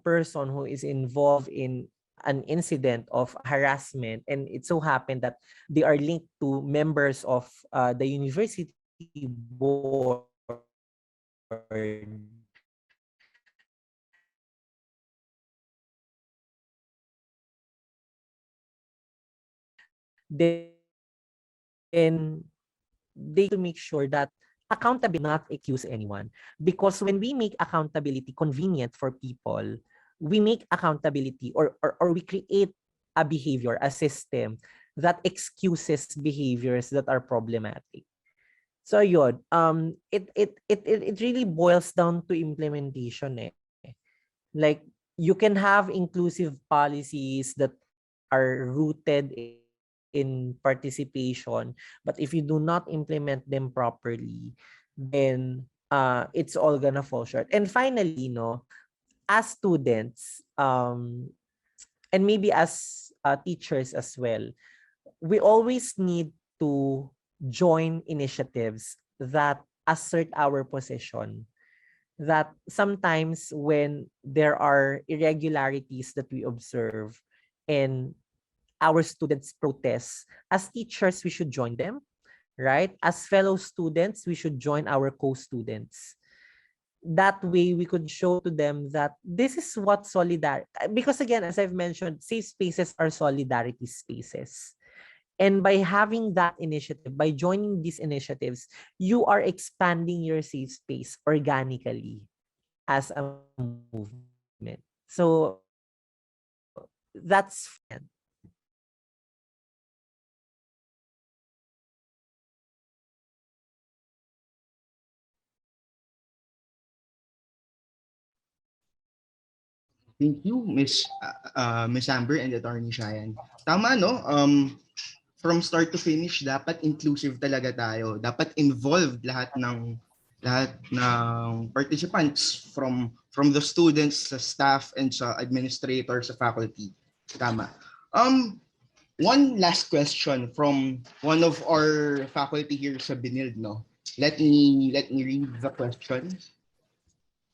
E: person who is involved in an incident of harassment, and it so happened that they are linked to members of the university board, then they to make sure that accountability not accuse anyone. Because when we make accountability convenient for people, we make accountability, or we create a behavior, a system that excuses behaviors that are problematic. So yun, it really boils down to implementation eh. Like, you can have inclusive policies that are rooted in participation, but if you do not implement them properly, then it's all gonna fall short. And finally, no, as students, and maybe as teachers as well, we always need to join initiatives that assert our position, that sometimes when there are irregularities that we observe and our students protest, as teachers, we should join them, right? As fellow students, we should join our co-students. That way, we could show to them that this is what solidarity, because again, as I've mentioned, safe spaces are solidarity spaces. And by having that initiative, by joining these initiatives, you are expanding your safe space organically as a movement. So that's
H: Thank you, Miss Amber and Attorney Cheyenne. Tama, no? From start to finish, dapat inclusive talaga tayo. Dapat involved lahat ng participants, from the students, sa staff, and sa administrator, sa faculty. Tama. One last question from one of our faculty here sa Benilde, no? Let me read the question.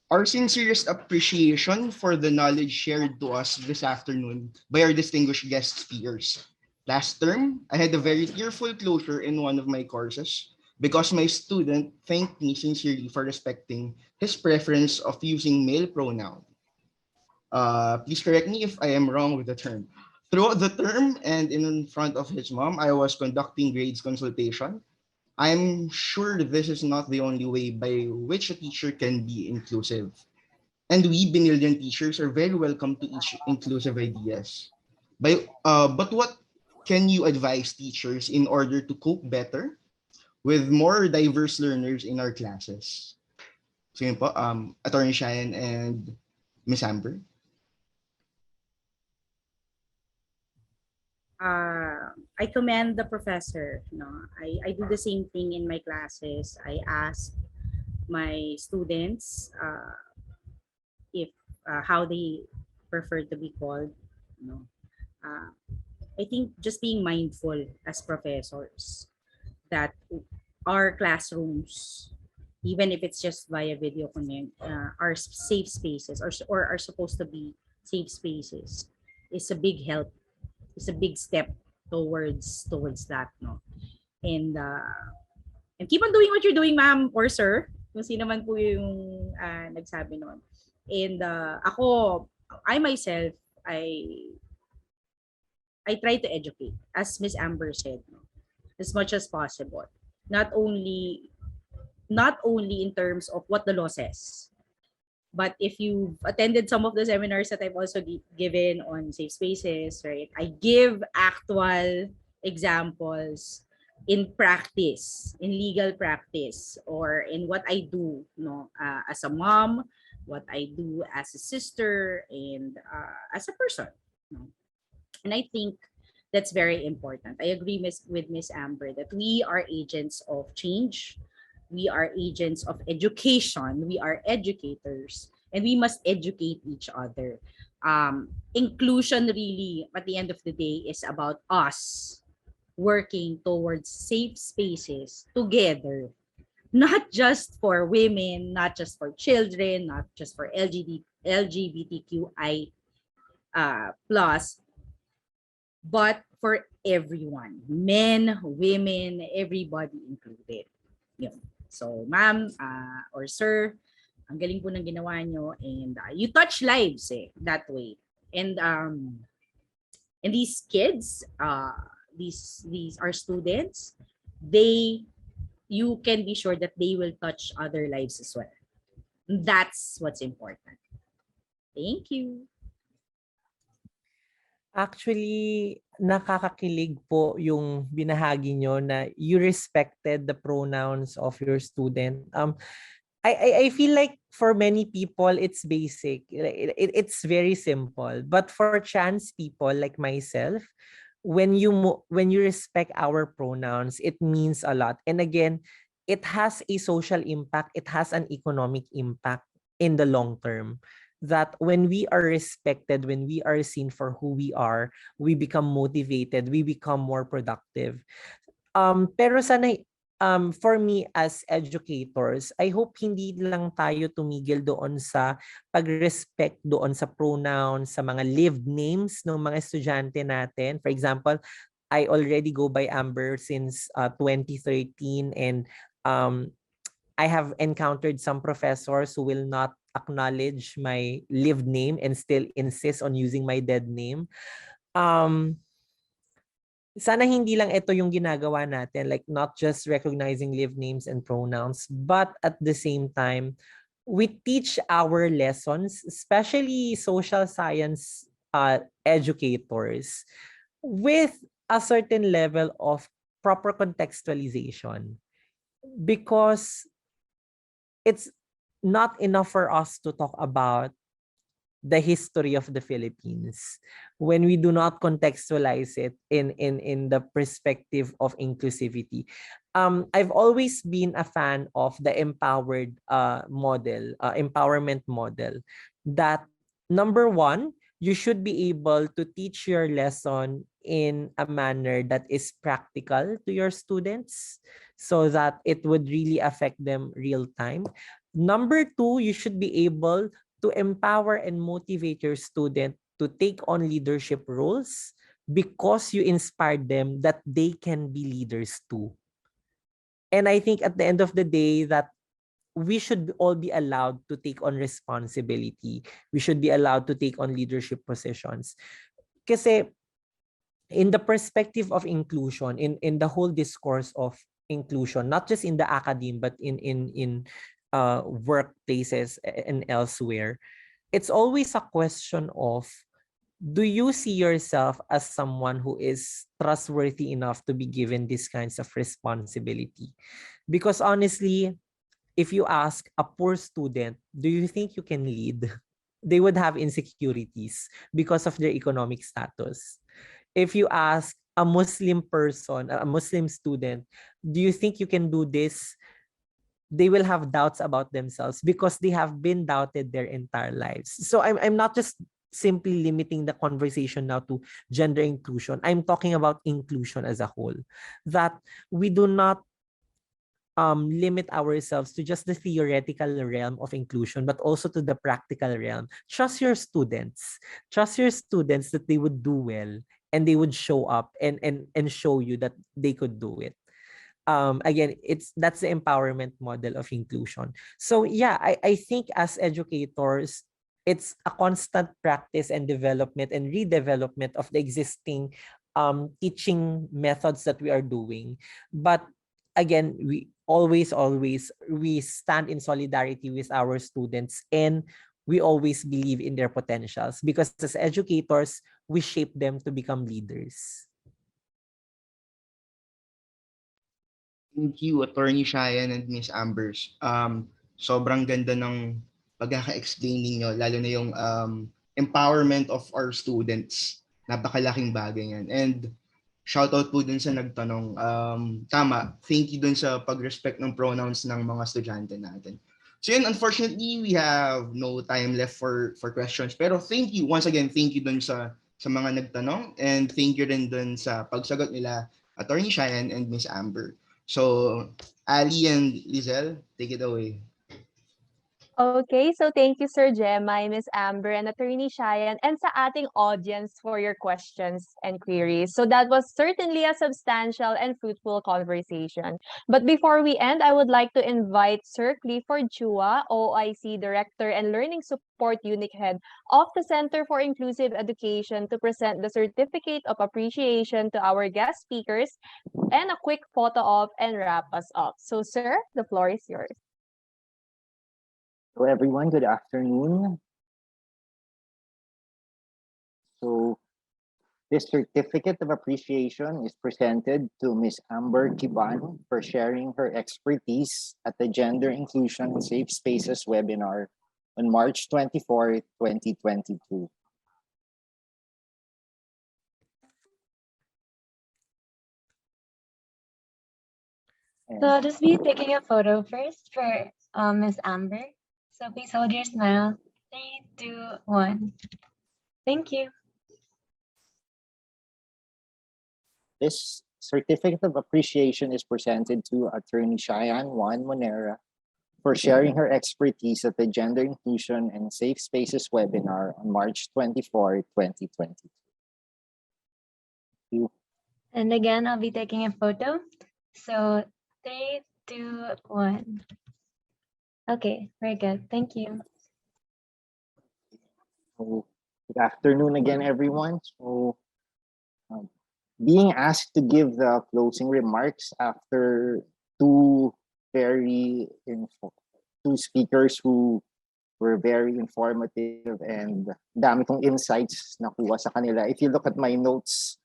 H: Our sincerest appreciation for the knowledge shared to us this afternoon by our distinguished guest speakers. Last term, I had a very tearful closure in one of my courses because my student thanked me sincerely for respecting his preference of using male pronoun. Please correct me if I am wrong with the term. Throughout the term and in front of his mom, I was conducting grades consultation. I'm sure this is not the only way by which a teacher can be inclusive. And we Benildian teachers are very welcome to each inclusive ideas. But what can you advise teachers in order to cope better with more diverse learners in our classes? So yun po, Attorney Cheyenne and Miss Amber.
G: I commend the professor. No, I do the same thing in my classes. I ask my students if how they prefer to be called. You know, uh, I think just being mindful as professors that our classrooms, even if it's just via video comment, are safe spaces, or are supposed to be safe spaces, is a big help. It's a big step towards that, no. And keep on doing what you're doing, ma'am or sir, kung sino man po yung nagsabi noon. And ako, I myself, I try to educate, as Miss Amber said, no, as much as possible. Not only not only in terms of what the law says, But if you've attended some of the seminars that I've also given on safe spaces, right, I give actual examples in practice, in legal practice, or in what I do, as a mom, what I do as a sister, and as a person. And I think that's very important. I agree with Miss Amber that we are agents of change. We are agents of education. We are educators, and we must educate each other. Inclusion really, at the end of the day, is about us working towards safe spaces together, not just for women, not just for children, not just for LGBTQI plus, but for everyone, men, women, everybody included. Yun. So, ma'am or sir, ang galing po ng ginawa nyo, and you touch lives that way. And these kids, these are students, you can be sure that they will touch other lives as well. That's what's important. Thank you.
E: Actually, nakakakilig po yung binahagi nyo na you respected the pronouns of your student. I feel like for many people it's basic. It's very simple. But for trans people like myself, when you respect our pronouns, it means a lot. And again, it has a social impact. It has an economic impact in the long term. That when we are respected, when we are seen for who we are, we become motivated, we become more productive. Pero sana for me as educators, I hope hindi lang tayo tumigil doon sa pag-respect doon sa pronouns, sa mga lived names ng mga estudyante natin. For example, I already go by Amber since 2013, and I have encountered some professors who will not acknowledge my lived name and still insist on using my dead name. Sana hindi lang ito yung ginagawa natin, like not just recognizing lived names and pronouns, but at the same time, we teach our lessons, especially social science educators, with a certain level of proper contextualization. Because it's not enough for us to talk about the history of the Philippines when we do not contextualize it in the perspective of inclusivity. I've always been a fan of the empowerment model, that number one, you should be able to teach your lesson in a manner that is practical to your students so that it would really affect them real time. Number two, you should be able to empower and motivate your student to take on leadership roles because you inspired them that they can be leaders too. And I think at the end of the day that we should all be allowed to take on responsibility. We should be allowed to take on leadership positions. Kasi in the perspective of inclusion, in the whole discourse of inclusion, not just in the academe, but in workplaces and elsewhere, it's always a question of, do you see yourself as someone who is trustworthy enough to be given these kinds of responsibility? Because honestly, if you ask a poor student, do you think you can lead? They would have insecurities because of their economic status. If you ask a Muslim person, a Muslim student, do you think you can do this? They will have doubts about themselves because they have been doubted their entire lives. So I'm not just simply limiting the conversation now to gender inclusion. I'm talking about inclusion as a whole. That we do not limit ourselves to just the theoretical realm of inclusion, but also to the practical realm. Trust your students. Trust your students that they would do well and they would show up and show you that they could do it. Again, that's the empowerment model of inclusion. So yeah, I think as educators, it's a constant practice and development and redevelopment of the existing teaching methods that we are doing. But again, we always we stand in solidarity with our students, and we always believe in their potentials, because as educators, we shape them to become leaders.
H: Thank you, Attorney Cheyenne and Miss Ambers. Sobrang ganda ng pagkaka-explain ninyo, lalo na yung empowerment of our students. Napakalaking bagay yan. And shoutout po dun sa nagtanong. Tama, thank you dun sa pag-respect ng pronouns ng mga estudyante natin. So yun, unfortunately, we have no time left for questions. Pero thank you, once again, thank you dun sa mga nagtanong, and thank you rin dun sa pagsagot nila, Attorney Cheyenne and Miss Amber. So, Ali and Lizelle, take it away.
B: Okay, so thank you, Sir Gemma, Miss Amber, and Attorney Cheyenne, and sa ating audience for your questions and queries. So that was certainly a substantial and fruitful conversation. But before we end, I would like to invite Sir Clifford Chua, OIC Director and Learning Support Unit Head of the Center for Inclusive Education, to present the Certificate of Appreciation to our guest speakers and a quick photo op and wrap us up. So, sir, the floor is yours.
I: So everyone, good afternoon. So this certificate of appreciation is presented to Ms. Amber Kiban for sharing her expertise at the Gender Inclusion and Safe Spaces webinar on March 24, 2022.
J: So I'll just be taking a photo first for Miss Amber. So please hold your smile. 3, 2, 1. Thank you.
I: This certificate of appreciation is presented to Attorney Shyanne Juan-Monera for sharing her expertise at the Gender Inclusion and Safe Spaces webinar on March 24, 2022.
J: And again, I'll be taking a photo. So 3, 2, 1. Okay, very good. Thank you.
I: So, good afternoon again, everyone. So, being asked to give the closing remarks after two speakers who were very informative, and dami kong insights nakuha sa kanila. If you look at my notes,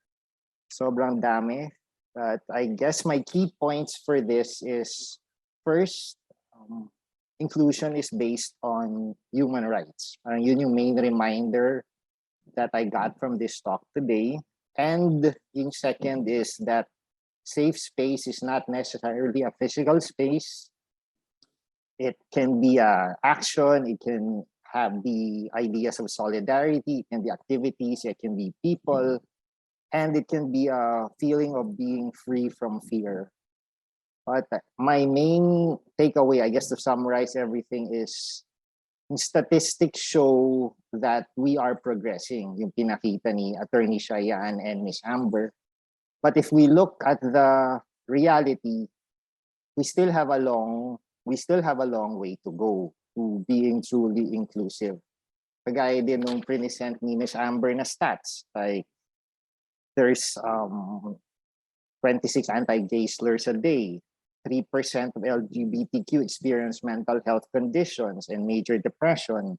I: sobrang dami. But I guess my key points for this is, first, inclusion is based on human rights. Yun yung main reminder that I got from this talk today. And yung second is that safe space is not necessarily a physical space. It can be a action, it can have the ideas of solidarity, it can be activities, it can be people, and it can be a feeling of being free from fear. But my main takeaway, I guess, to summarize everything is, statistics show that we are progressing, yung pinakita ni Attorney Shyanne and Miss Amber. But if we look at the reality, we still have a long way to go to being truly inclusive. Kagaya din nung present ni Miss Amber na stats, like there's 26 anti-gay slurs a day. 3% of LGBTQ experience mental health conditions and major depression.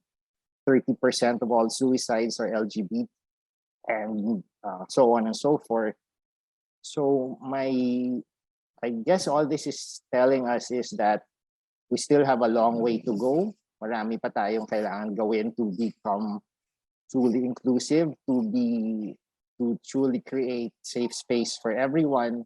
I: 30% of all suicides are LGBT, and so on and so forth. So I guess all this is telling us is that we still have a long way to go. Marami pa tayong kailangan gawin to become truly inclusive, to truly create safe space for everyone.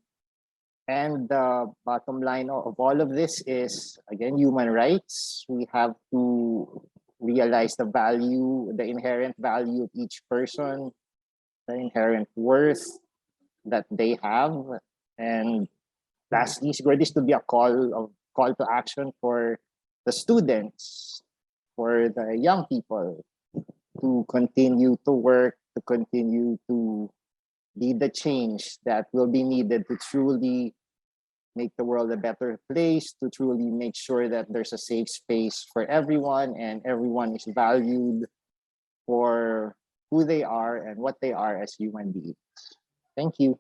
I: And the bottom line of all of this is, again, human rights. We have to realize the inherent value of each person, the inherent worth that they have. And lastly, this to be a call to action for the students, for the young people, to continue to work, to continue to be the change that will be needed to truly make the world a better place, to truly make sure that there's a safe space for everyone and everyone is valued for who they are and what they are as human beings. Thank you.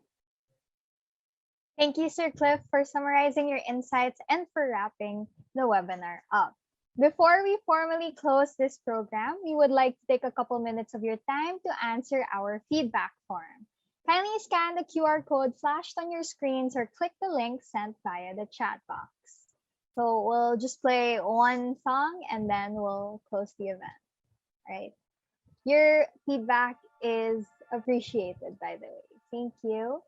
A: Thank you, Sir Cliff, for summarizing your insights and for wrapping the webinar up. Before we formally close this program, we would like to take a couple minutes of your time to answer our feedback form. Kindly scan the QR code flashed on your screens or click the link sent via the chat box. So we'll just play one song and then we'll close the event. Right? Your feedback is appreciated, by the way. Thank you.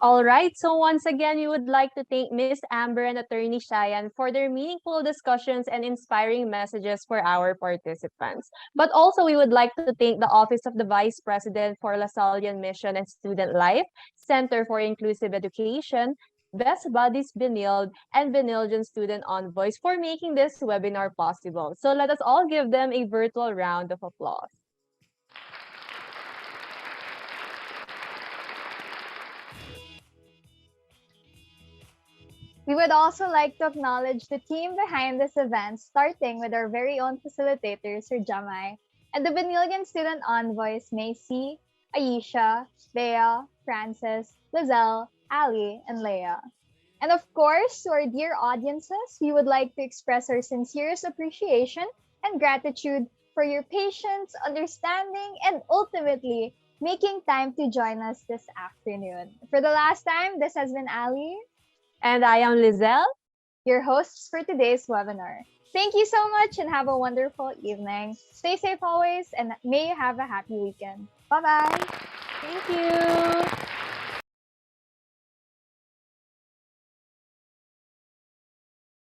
B: All right, so once again, we would like to thank Miss Amber and Attorney Cheyenne for their meaningful discussions and inspiring messages for our participants. But also, we would like to thank the Office of the Vice President for Lasallian Mission and Student Life, Center for Inclusive Education, Best Buddies Benilde, and Benildean Student Envoys for making this webinar possible. So let us all give them a virtual round of applause.
A: We would also like to acknowledge the team behind this event, starting with our very own facilitator, Sir Jamai, and the Benildean student envoys, Macy, Aisha, Bea, Francis, Lizelle, Ali, and Leah. And of course, to our dear audiences, we would like to express our sincerest appreciation and gratitude for your patience, understanding, and ultimately making time to join us this afternoon. For the last time, this has been Ali.
B: And I am Lizelle,
A: your hosts for today's webinar. Thank you so much and have a wonderful evening. Stay safe always and may you have a happy weekend. Bye-bye.
B: Thank you.